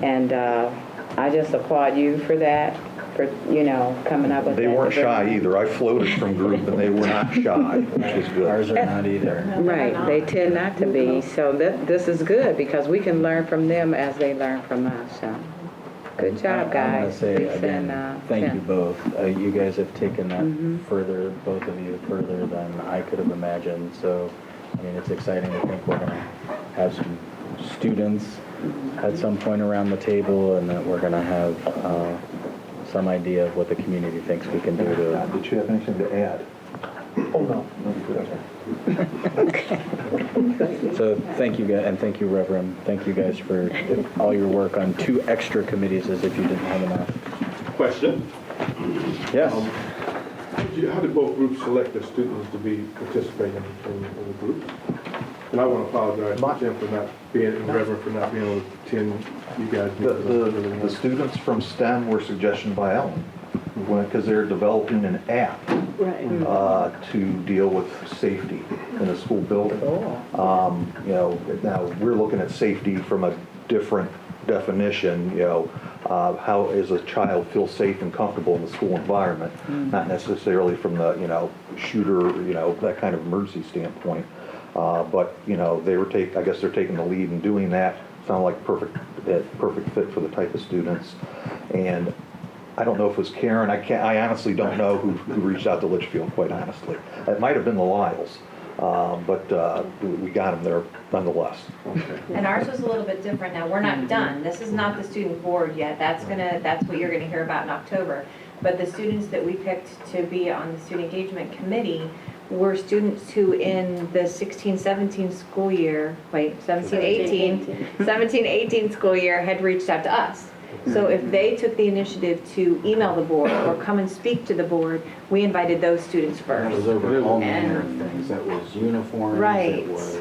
Speaker 4: And I just applaud you for that, for coming up with that.
Speaker 6: They weren't shy either. I floated from group and they were not shy, which was good.
Speaker 10: Ours are not either.
Speaker 4: Right, they tend not to be. So this is good, because we can learn from them as they learn from us. So good job,
Speaker 10: I'm
Speaker 4: guys.
Speaker 10: going to say
Speaker 4: Lisa
Speaker 10: again,
Speaker 4: and,
Speaker 10: thank
Speaker 4: Tim.
Speaker 10: you both. You guys have taken that further, both of you, further than I could have imagined. So, I mean, it's exciting to think we're going to have some students at some point around the table, and that we're going to have some idea of what the community thinks we can do to.
Speaker 6: Did you have anything to add?
Speaker 7: Oh, no.
Speaker 10: So thank you guys, and thank you, Reverend. Thank you guys for all your work on 2 extra committees, as if you didn't have enough.
Speaker 3: Question.
Speaker 10: Yes.
Speaker 3: How did both groups select the students to be participating in the group? And I want to apologize to Jim for not being, and Reverend for not being able to attend you guys.
Speaker 6: The students from STEM were suggested by Ellen, because they're developing an app to deal with safety in a school building. Now we're looking at safety from a different definition. How is a child feel safe and comfortable in the school environment, not necessarily from the shooter, that kind of emergency standpoint. But they were I guess they're taking the lead in doing that. Sound like perfect fit for the type of students. And I don't know if it was Karen. I honestly don't know who reached out to Litchfield, quite honestly. It might have been the Lyles, but we got them there nonetheless.
Speaker 3: Okay.
Speaker 8: And ours was a little bit different now. We're not done. This is not the student board yet. That's what you're gonna hear about in October. But the students that we picked to be on the student engagement committee were students who in the 16-17 school year, 17-18 school year had reached out to us. So if they took the initiative to email the board or come and speak to the board, we invited those students
Speaker 10: That was
Speaker 8: first.
Speaker 10: over all manner of things. That was uniforms.
Speaker 8: Right.
Speaker 10: It was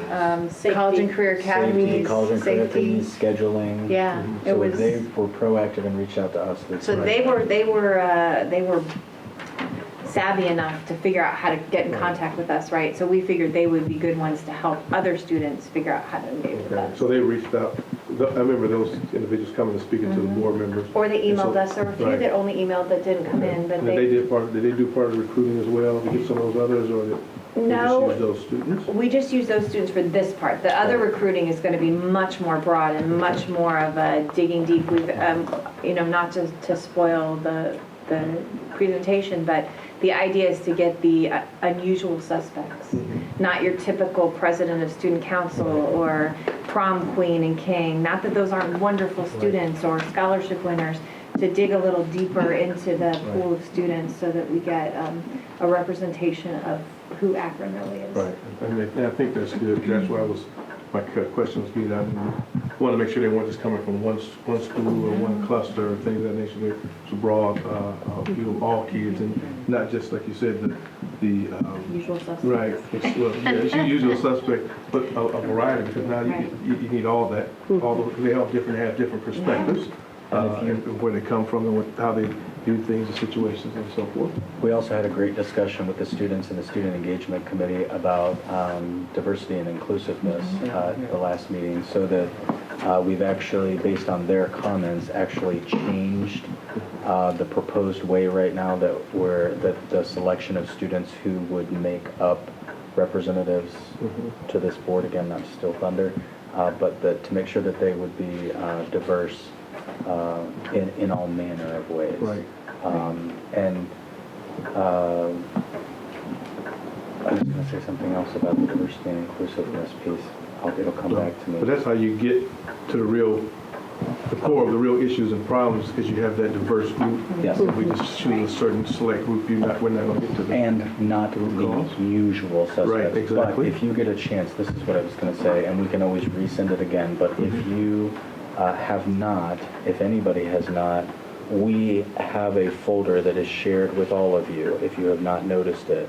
Speaker 8: College and career
Speaker 10: safety,
Speaker 8: academies,
Speaker 10: college and career
Speaker 8: safety.
Speaker 10: academies, scheduling.
Speaker 8: Yeah, it
Speaker 10: So
Speaker 8: was.
Speaker 10: they were proactive and reached out to us. That's
Speaker 8: So
Speaker 10: right.
Speaker 8: they were savvy enough to figure out how to get in contact with us, right? So we figured they would be good ones to help other students figure out how to engage with
Speaker 3: Okay.
Speaker 8: us.
Speaker 3: So they reached out, I remember those individuals coming and speaking to the board members.
Speaker 8: Or they
Speaker 3: And so-
Speaker 8: emailed us, or a few
Speaker 3: Right.
Speaker 8: that only emailed that didn't come in, but
Speaker 3: And did they do part of the recruiting as well, to get some of those others, or did they
Speaker 8: No.
Speaker 3: just use those students?
Speaker 8: We just use those students for this part. The other recruiting is going to be much more broad and much more of a digging deep. We've, not to spoil the presentation, but the idea is to get the unusual suspects, not your typical president of student council or prom queen and king. Not that those aren't wonderful students or scholarship winners. To dig a little deeper into the pool of students so that we get a representation of who Akron really is.
Speaker 3: Right, and I think that's good. That's why my question was being, I want to make sure they weren't just coming from one school or one cluster or things of that nature. It's a broad view of all kids, and not just, like you said, the
Speaker 8: Usual suspects.
Speaker 3: right, it's usual suspect, but a variety, because now you need all that. They all have different perspectives, and where they come from and how they do things and situations and so forth.
Speaker 10: We also had a great discussion with the students in the Student Engagement Committee about diversity and inclusiveness at the last meeting, so that we've actually, based on their comments, actually changed the proposed way right now that the selection of students who would make up representatives to this board, again, not to steal thunder, but to make sure that they would be diverse in all manner of ways.
Speaker 3: Right.
Speaker 10: I was going to say something else about the diversity and inclusiveness piece. It'll come back to me.
Speaker 3: But that's how you get to the core of the real issues and problems, because you have that diverse group.
Speaker 10: Yes.
Speaker 3: If we just choose a certain select group, we're not going to get to that.
Speaker 10: And not the usual suspects.
Speaker 3: Right, exactly.
Speaker 10: But if you get a chance, this is what I was going to say, and we can always resend it again, but if you have not, if anybody has not, we have a folder that is shared with all of you, if you have not noticed it.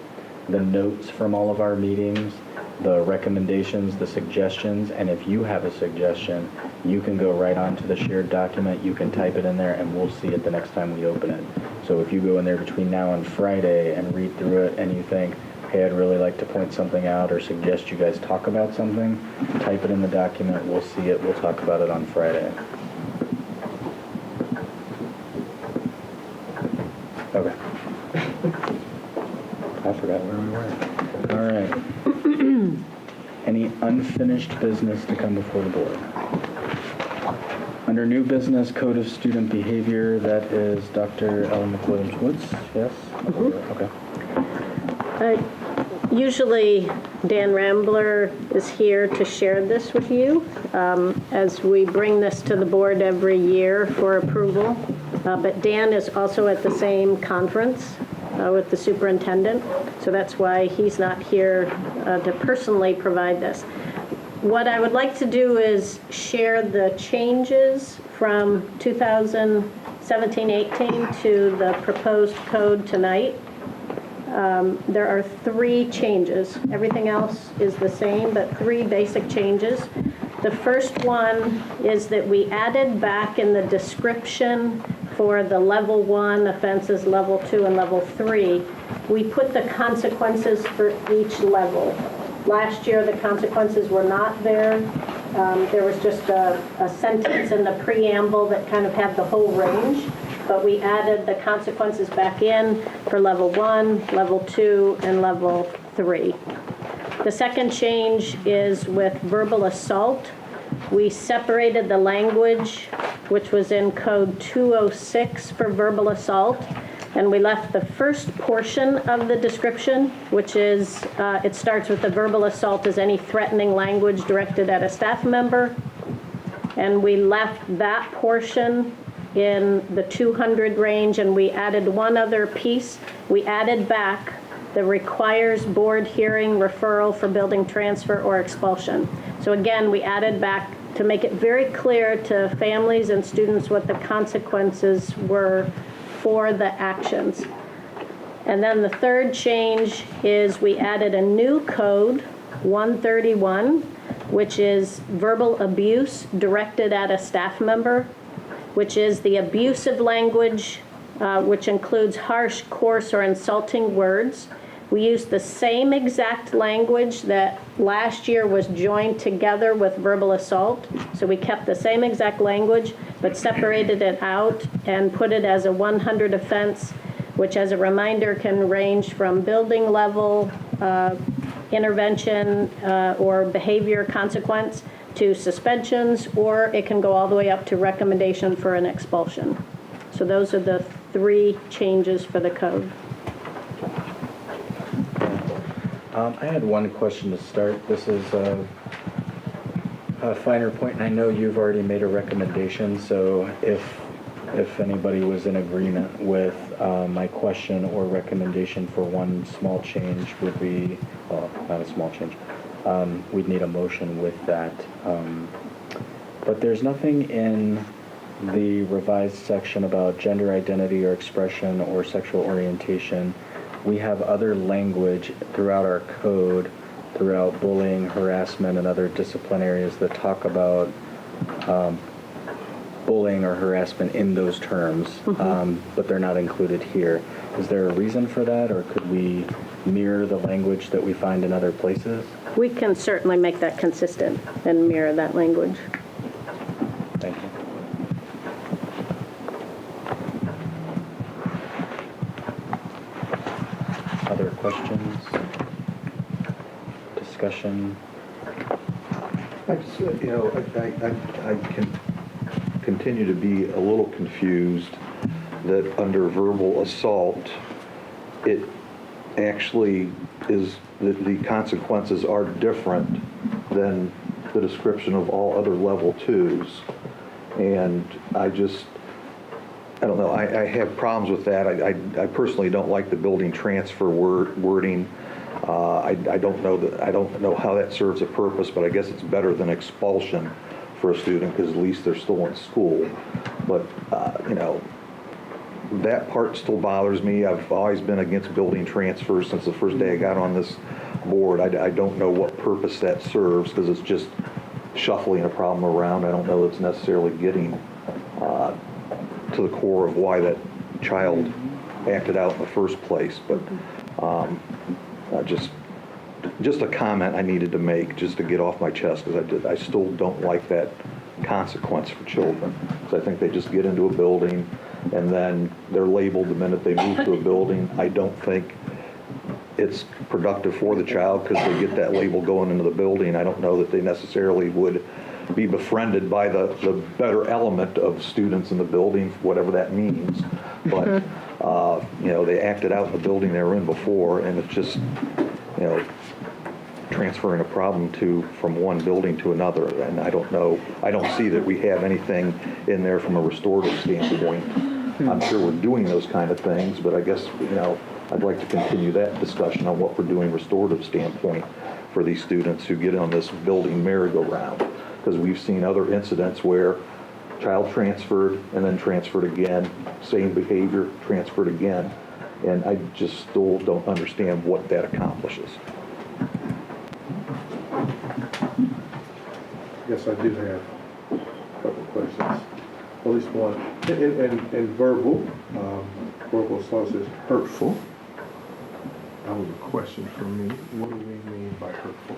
Speaker 10: The notes from all of our meetings, the recommendations, the suggestions, and if you have a suggestion, you can go right onto the shared document, you can type it in there, and we'll see it the next time we open it. So if you go in there between now and Friday and read through it, and you think, hey, I'd really like to point something out or suggest you guys talk about something, type it in the document, we'll see it, we'll talk about it on Friday. Okay. I forgot where we were. All right. Any unfinished business to come before the board? Under new business, Code of Student Behavior, that is Dr. Ellen McWilliams-Woods, yes? Okay.
Speaker 11: Usually Dan Rambler is here to share this with you as we bring this to the board every year for approval. But Dan is also at the same conference with the superintendent, so that's why he's not here to personally provide this. What I would like to do is share the changes from 2017-18 to the proposed code tonight. There are 3 changes. Everything else is the same, but 3 basic changes. The first one is that we added back in the description for the level 1 offenses, level 2, and level 3, we put the consequences for each level. Last year, the consequences were not there. There was just a sentence in the preamble that kind of had the whole range, but we added the consequences back in for level 1, level 2, and level 3. The second change is with verbal assault. We separated the language, which was in code 206 for verbal assault, and we left the first portion of the description, which is, it starts with the verbal assault as any threatening language directed at a staff member, and we left that portion in the 200 range, and we added one other piece. We added back the requires board hearing, referral for building transfer or expulsion. So again, we added back to make it very clear to families and students what the consequences were for the actions. And then the third change is we added a new code, 131, which is verbal abuse directed at a staff member, which is the abusive language, which includes harsh, coarse, or insulting words. We used the same exact language that last year was joined together with verbal assault. So we kept the same exact language, but separated it out and put it as a 100 offense, which, as a reminder, can range from building level intervention or behavior consequence to suspensions, or it can go all the way up to recommendation for an expulsion. So those are the 3 changes for the code.
Speaker 10: I had one question to start. This is a finer point, and I know you've already made a recommendation, so if anybody was in agreement with my question or recommendation for one small change would be, well, not a small change, we'd need a motion with that. But there's nothing in the revised section about gender identity or expression or sexual orientation. We have other language throughout our code, throughout bullying, harassment, and other discipline areas that talk about bullying or harassment in those terms, but they're not included here. Is there a reason for that, or could we mirror the language that we find in other places?
Speaker 11: We can certainly make that consistent and mirror that language.
Speaker 10: Thank you. Other questions? Discussion?
Speaker 6: I just, I can continue to be a little confused that under verbal assault, it actually is, the consequences are different than the description of all other level 2s. And I don't know, I have problems with that. I personally don't like the building transfer wording. I don't know how that serves a purpose, but I guess it's better than expulsion for a student because at least they're still in school. But, that part still bothers me. I've always been against building transfers since the first day I got on this board. I don't know what purpose that serves because it's just shuffling a problem around. I don't know that it's necessarily getting to the core of why that child acted out in the first place. But just a comment I needed to make just to get off my chest because I still don't like that consequence for children. So I think they just get into a building and then they're labeled the minute they move to a building. I don't think it's productive for the child because they get that label going into the building. I don't know that they necessarily would be befriended by the better element of students in the building, whatever that means. But, they acted out in the building they were in before, and it's just, transferring a problem from one building to another. And I don't see that we have anything in there from a restorative standpoint. I'm sure we're doing those kind of things, but I guess, I'd like to continue that discussion on what we're doing restorative standpoint for these students who get on this building merry-go-round. Because we've seen other incidents where child transferred and then transferred again, same behavior, transferred again. And I just still don't understand what that accomplishes.
Speaker 3: Yes, I do have a couple of questions. At least one. In verbal assault says hurtful. That was a question for me. What do we mean by hurtful?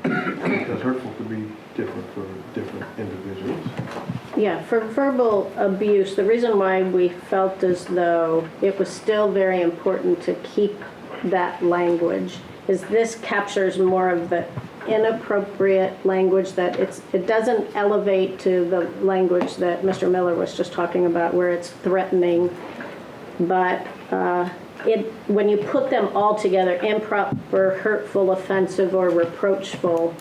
Speaker 3: Because hurtful could be different for different individuals.
Speaker 11: Yeah, for verbal abuse, the reason why we felt as though it was still very important to keep that language is this captures more of the inappropriate language that it doesn't elevate to the language that Mr. Miller was just talking about where it's threatening, but when you put them all together, improper, hurtful, offensive, or reproachful,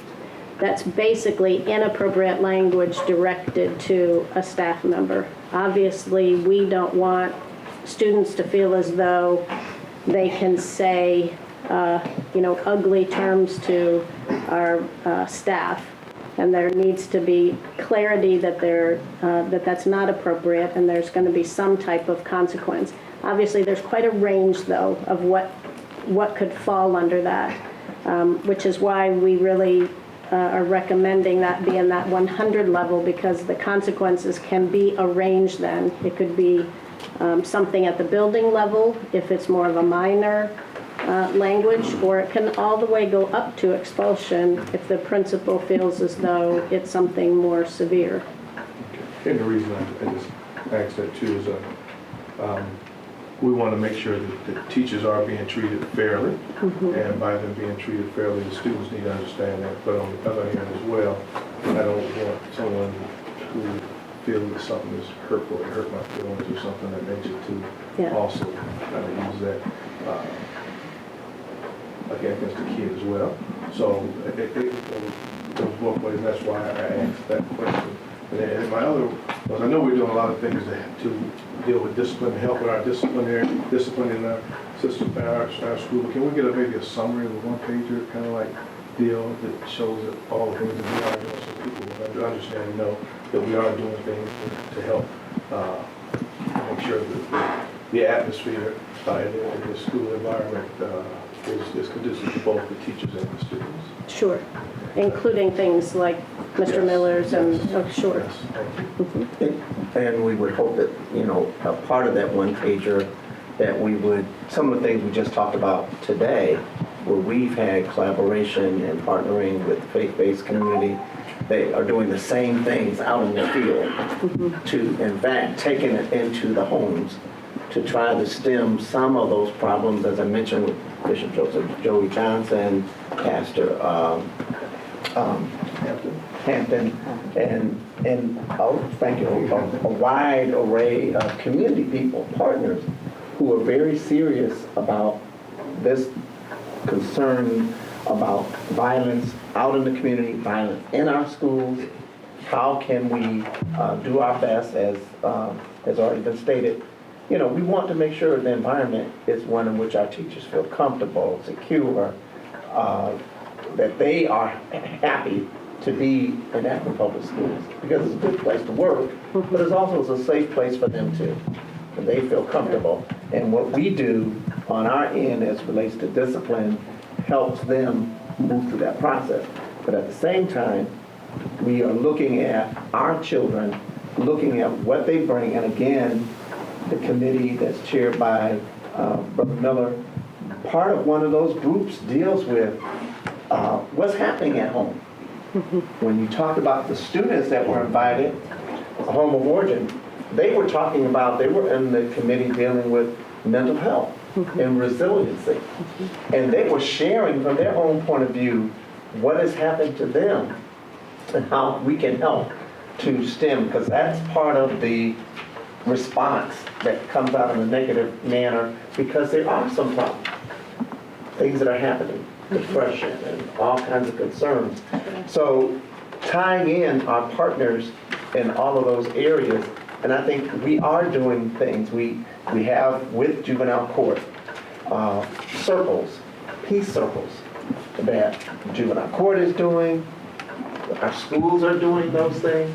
Speaker 11: that's basically inappropriate language directed to a staff member. Obviously, we don't want students to feel as though they can say ugly terms to our staff, and there needs to be clarity that that's not appropriate, and there's going to be some type of consequence. Obviously, there's quite a range, though, of what could fall under that, which is why we really are recommending that be in that 100 level, because the consequences can be a range then. It could be something at the building level if it's more of a minor language, or it can all the way go up to expulsion if the principal feels as though it's something more severe.
Speaker 3: And the reason I just asked that too is we want to make sure that the teachers are being treated fairly. And by them being treated fairly, the students need to understand that. But on the other hand as well, I don't want someone who feels that something is hurtful, it hurt my feelings or something that nature to also kind of use that against the kid as well. So it goes both ways. That's why I asked that question. And my other was, I know we're doing a lot of things to deal with discipline, and help with our discipline in our system, our school. Can we get maybe a summary of a one-pager, kind of like deal that shows that all the things that we are doing, so people will understand and know that we are doing things to help make sure that the atmosphere in the school environment is conducive to both the teachers and the students.
Speaker 11: Sure, including things like Mr. Miller's and, oh, sure.
Speaker 3: Yes, thank you.
Speaker 7: And we would hope that, a part of that one pager, that we would, some of the things we just talked about today, where we've had collaboration and partnering with the faith-based community, they are doing the same things out in the field to, in fact, taking it into the homes to try to stem some of those problems, as I mentioned with Bishop Joseph Joey Johnson, Pastor Hampton, and thank you, a wide array of community people, partners, who are very serious about this concern about violence out in the community, violence in our schools. How can we do our best, as has already been stated? We want to make sure the environment is one in which our teachers feel comfortable, secure, that they are happy to be in Akron Public Schools, because it's a good place to work, but it's also a safe place for them too, and they feel comfortable. And what we do on our end as it relates to discipline helps them move through that process. But at the same time, we are looking at our children, looking at what they bring, and again, the committee that's chaired by Brother Miller, part of one of those groups deals with what's happening at home. When you talk about the students that were invited, home of origin, they were talking about, they were in the committee dealing with mental health and resiliency. And they were sharing from their own point of view what has happened to them and how we can help to stem, because that's part of the response that comes out in a negative manner, because there are some problems, things that are happening, depression and all kinds of concerns. So tying in our partners in all of those areas, and I think we are doing things. We have with juvenile court circles, peace circles, that juvenile court is doing, our schools are doing those things.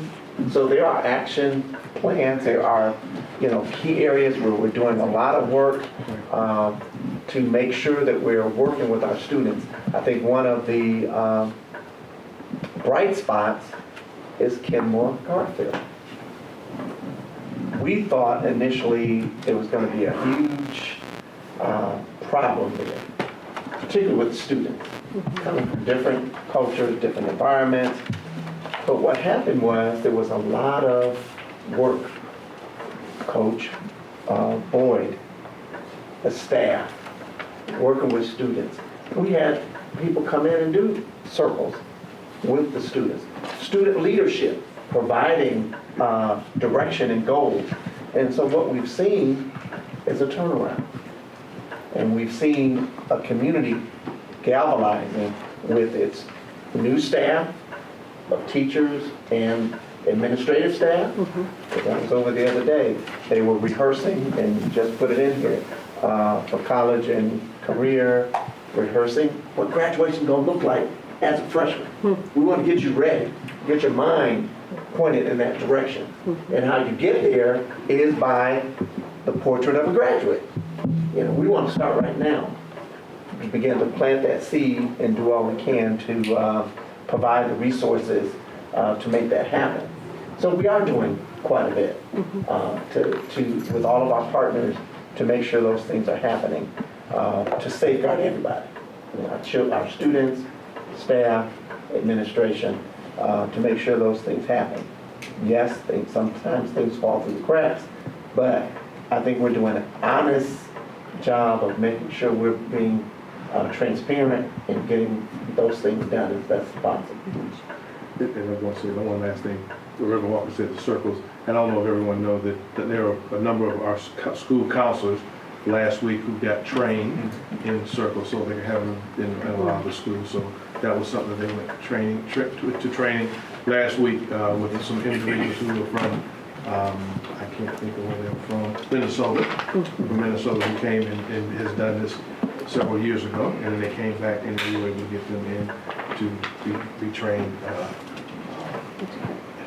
Speaker 7: So there are action plans, there are key areas where we're doing a lot of work to make sure that we're working with our students. I think one of the bright spots is Kenmore Garfield. We thought initially it was going to be a huge problem there, particularly with students coming from different cultures, different environments. But what happened was there was a lot of work. Coach Boyd, the staff, working with students. We had people come in and do circles with the students. Student leadership, providing direction and goals. And so what we've seen is a turnaround. And we've seen a community galvanizing with its new staff of teachers and administrative staff. I was over the other day. They were rehearsing, and just put it in here, for college and career, rehearsing what graduation going to look like as a freshman. We want to get you ready, get your mind pointed in that direction. And how you get there is by the portrait of a graduate. We want to start right now. We begin to plant that seed and do all we can to provide the resources to make that happen. So we are doing quite a bit with all of our partners to make sure those things are happening. to safeguard everybody, our students, staff, administration, to make sure those things happen. Yes, sometimes things fall through the cracks, but I think we're doing an honest job of making sure we're being transparent and getting those things done as best as possible.
Speaker 3: And I want to say one last thing. Reverend Walker said the circles, and I don't know if everyone knows that there are a number of our school counselors last week who got trained in circles so they could have them in a lot of the schools. So that was something that they went to training last week with some individuals who were from, I can't think of where they were from, Minnesota. From Minnesota, who came and has done this several years ago, and then they came back and we were able to get them in to be trained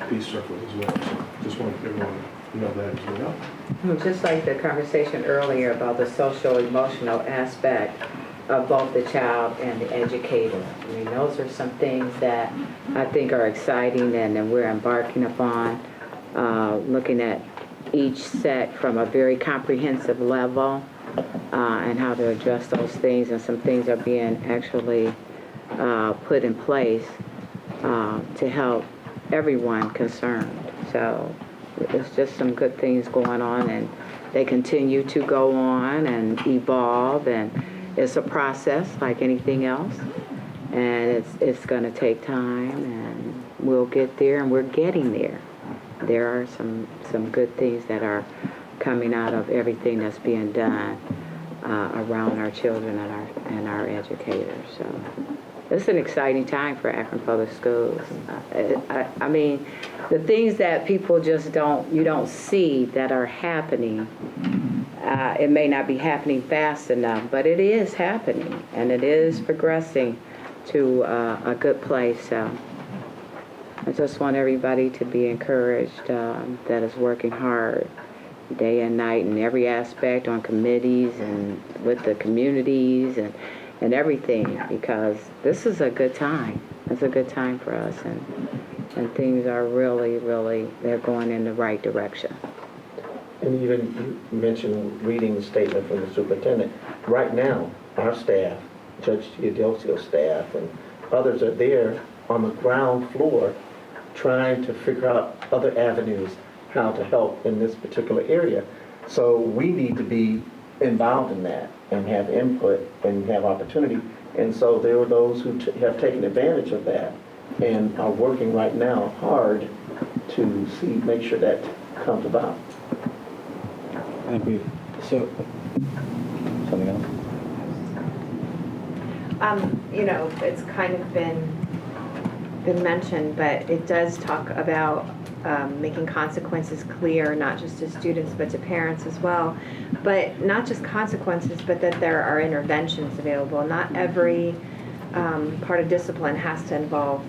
Speaker 3: peace circle as well. So just want everyone to know that as well.
Speaker 4: Just like the conversation earlier about the social emotional aspect of both the child and the educator. I mean, those are some things that I think are exciting and we're embarking upon, looking at each set from a very comprehensive level and how to address those things, and some things are being actually put in place to help everyone concerned. So it's just some good things going on, and they continue to go on and evolve, and it's a process like anything else, and it's going to take time, and we'll get there, and we're getting there. There are some good things that are coming out of everything that's being done around our children and our educators. So it's an exciting time for Akron Public Schools. I mean, the things that people just you don't see that are happening, it may not be happening fast enough, but it is happening, and it is progressing to a good place. So I just want everybody to be encouraged that is working hard day and night in every aspect on committees and with the communities and everything, because this is a good time. It's a good time for us, and things are really, they're going in the right direction.
Speaker 7: And even you mentioned reading the statement from the superintendent. Right now, our staff, Judge Teodosio's staff, and others are there on the ground floor trying to figure out other avenues how to help in this particular area. So we need to be involved in that and have input and have opportunity. And so there are those who have taken advantage of that and are working right now hard to make sure that comes about.
Speaker 10: Thank you. So, something else?
Speaker 8: You know, it's kind of been mentioned, but it does talk about making consequences clear, not just to students, but to parents as well. But not just consequences, but that there are interventions available. Not every part of discipline has to involve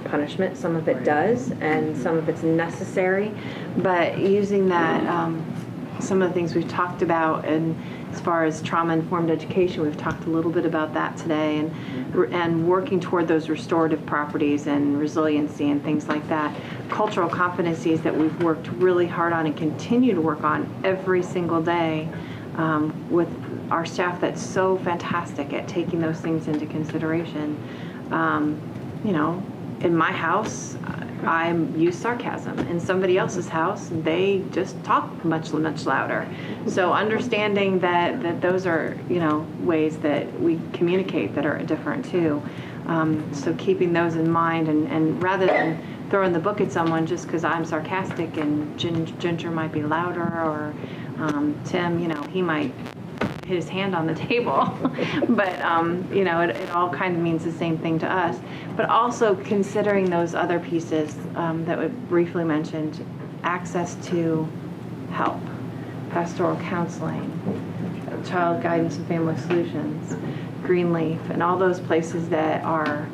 Speaker 8: punishment. Some of it does, and some of it's necessary. But using that, some of the things we've talked about, and as far as trauma-informed education, we've talked a little bit about that today, and working toward those restorative properties and resiliency and things like that. Cultural competencies that we've worked really hard on and continue to work on every single day with our staff that's so fantastic at taking those things into consideration. You know, in my house, I use sarcasm. In somebody else's house, they just talk much louder. So understanding that those are, you know, ways that we communicate that are different too. So keeping those in mind, and rather than throwing the book at someone just because I'm sarcastic and Ginger might be louder, or Tim, you know, he might hit his hand on the table. But, you know, it all kind of means the same thing to us. But also considering those other pieces that we briefly mentioned, access to help, pastoral counseling, child guidance and family solutions, Greenleaf, and all those places that are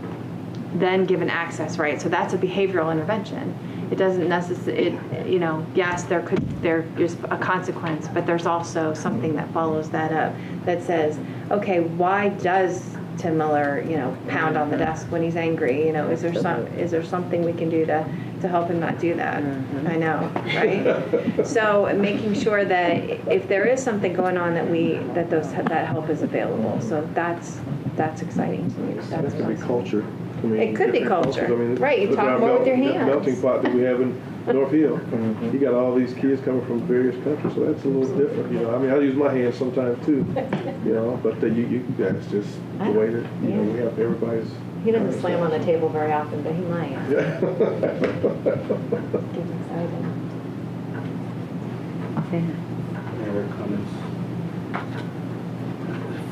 Speaker 8: then given access, right? So that's a behavioral intervention. It doesn't necessarily, you know, yes, there is a consequence, but there's also something that follows that up that says, okay, why does Tim Miller, you know, pound on the desk when he's angry? You know, is there something we can do to to help him not do that. I know, right? So making sure that if there is something going on, that help is available. So that's exciting to me. That's
Speaker 3: That could be
Speaker 8: awesome.
Speaker 3: culture. I mean,
Speaker 8: It could be
Speaker 3: different
Speaker 8: culture.
Speaker 3: cultures. I mean,
Speaker 8: Right, you
Speaker 3: look
Speaker 8: talk
Speaker 3: at our
Speaker 8: more with your
Speaker 3: that
Speaker 8: hands.
Speaker 3: melting pot that we have in North Hill. You got all these kids coming from various countries, so that's a little different, you know. I mean, I use my hands sometimes too, you know, but that's just the way that, you know, we have everybody's.
Speaker 8: He doesn't slam on the table very often, but he might.
Speaker 3: Yeah.
Speaker 8: Get excited.
Speaker 1: Any other comments?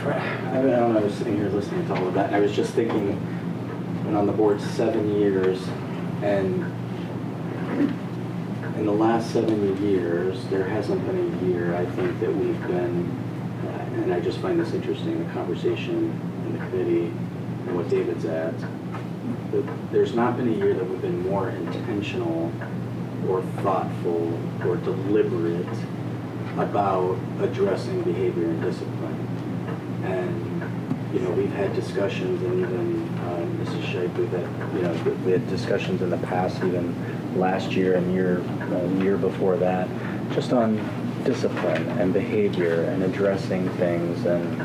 Speaker 1: I don't know, I was sitting here listening to all of that, and I was just thinking, been on the board 7 years, and in the last 7 years, there hasn't been a year, I think, that we've been, and I just find this interesting, the conversation in the committee and what David's at, but there's not been a year that we've been more intentional or thoughtful or deliberate about addressing behavior and discipline. And, you know, we've had discussions, and even Mrs. Scheib, we had discussions in the past, even last year and year before that, just on discipline and behavior and addressing things and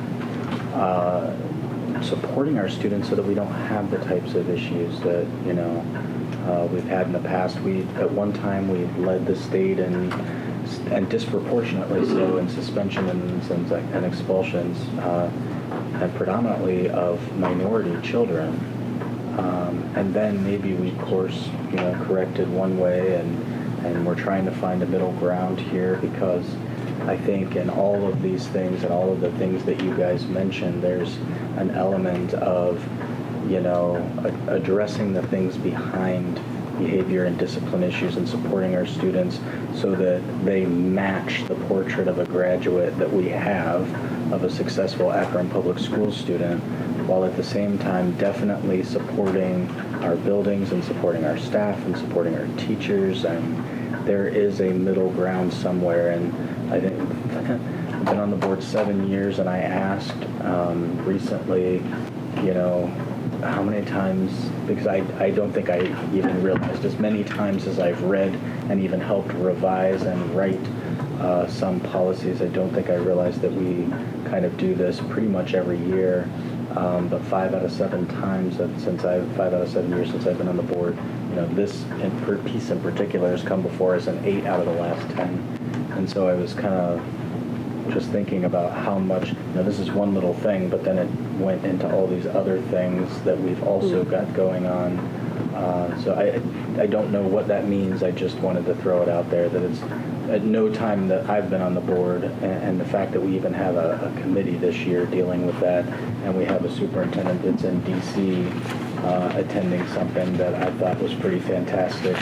Speaker 1: supporting our students so that we don't have the types of issues that, you know, we've had in the past. At one time, we led the state and disproportionately so in suspensions and expulsions, and predominantly of minority children. And then maybe we corrected one way, and we're trying to find a middle ground here, because I think in all of these things and all of the things that you guys mentioned, there's an element of, you know, addressing the things behind behavior and discipline issues and supporting our students so that they match the portrait of a graduate that we have of a successful Akron Public Schools student, while at the same time definitely supporting our buildings and supporting our staff and supporting our teachers. And there is a middle ground somewhere. And I think I've been on the board 7 years, and I asked recently, you know, how many times, because I don't think I even realized as many times as I've read and even helped revise and write some policies, I don't think I realized that we kind of do this pretty much every year. But 5 out of 7 times since 5 out of 7 years since I've been on the board, you know, this piece in particular has come before us in 8 out of the last 10. And so I was kind of just thinking about how much, you know, this is one little thing, but then it went into all these other things that we've also got going on. So I don't know what that means. I just wanted to throw it out there that it's at no time that I've been on the board, and the fact that we even have a committee this year dealing with that, and we have a superintendent that's in DC attending something that I thought was pretty fantastic.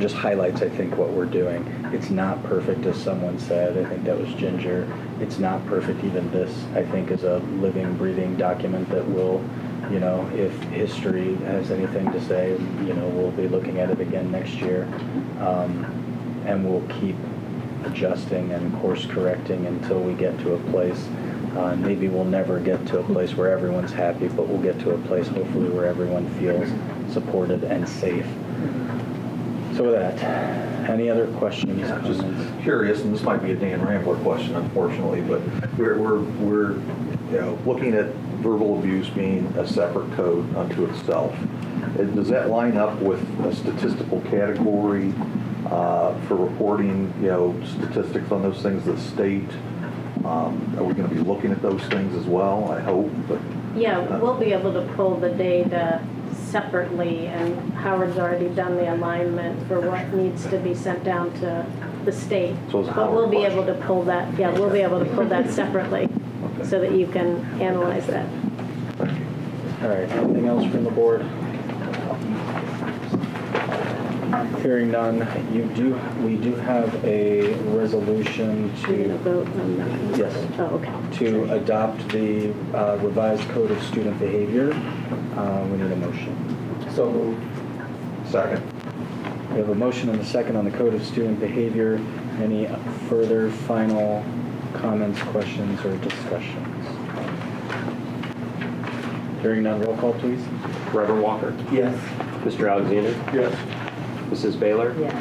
Speaker 1: Just highlights, I think, what we're doing. It's not perfect, as someone said. I think that was Ginger. It's not perfect. Even this, I think, is a living, breathing document that will, you know, if history has anything to say, you know, we'll be looking at it again next year. And we'll keep adjusting and course correcting until we get to a place. Maybe we'll never get to a place where everyone's happy, but we'll get to a place, hopefully, where everyone feels supported and safe. So with that, any other questions?
Speaker 6: Just curious, and this might be a Dan Rambler question, unfortunately, but we're you know, looking at verbal abuse being a separate code unto itself. Does that line up with a statistical category for reporting, you know, statistics on those things? The state, are we going to be looking at those things as well? I hope, but
Speaker 11: Yeah, we'll be able to pull the data separately, and Howard's already done the alignment for what needs to be sent down to the state.
Speaker 6: So it's a
Speaker 11: But we'll be
Speaker 6: Howard
Speaker 11: able to pull that, yeah, we'll be able to pull that separately so that you can analyze that.
Speaker 10: All right, anything else from the board? Hearing none, we do have a resolution
Speaker 11: We're gonna
Speaker 10: to,
Speaker 11: vote on that.
Speaker 10: yes,
Speaker 11: Oh, okay.
Speaker 10: to adopt the revised code of student behavior. We need a motion.
Speaker 7: So moved.
Speaker 6: second.
Speaker 10: We have a motion and a second on the code of student behavior. Any further final comments, questions, or discussions? Hearing none, roll call, please.
Speaker 2: Reverend Walker,
Speaker 7: Yes.
Speaker 2: Mr. Alexander?
Speaker 3: Yes.
Speaker 2: Mrs. Baylor?
Speaker 4: Yes.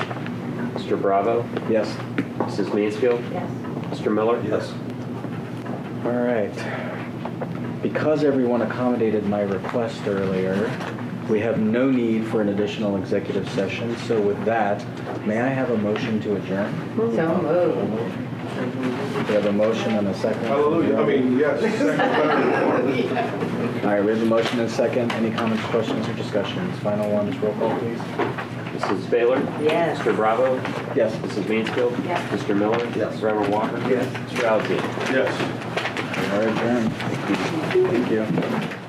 Speaker 2: Mr. Bravo?
Speaker 10: Yes.
Speaker 2: Mrs. Mansfield?
Speaker 4: Yes.
Speaker 2: Mr. Miller?
Speaker 3: Yes.
Speaker 10: All right. Because everyone accommodated my request earlier, we have no need for an additional executive session. So with that, may I have a motion to adjourn?
Speaker 4: So moved.
Speaker 10: We have a motion and a second.
Speaker 3: Hallelujah, I mean, yes.
Speaker 10: All right, we have a motion and a second. Any comments, questions, or discussions? Final ones, roll call, please.
Speaker 2: Mrs. Baylor?
Speaker 4: Yes.
Speaker 2: Mr. Bravo?
Speaker 10: Yes.
Speaker 2: Mrs. Mansfield?
Speaker 4: Yes.
Speaker 2: Mr. Miller?
Speaker 3: Yes.
Speaker 2: Reverend Walker?
Speaker 3: Yes.
Speaker 2: Mr. Alexander?
Speaker 3: Yes.
Speaker 10: We are adjourned. Thank you.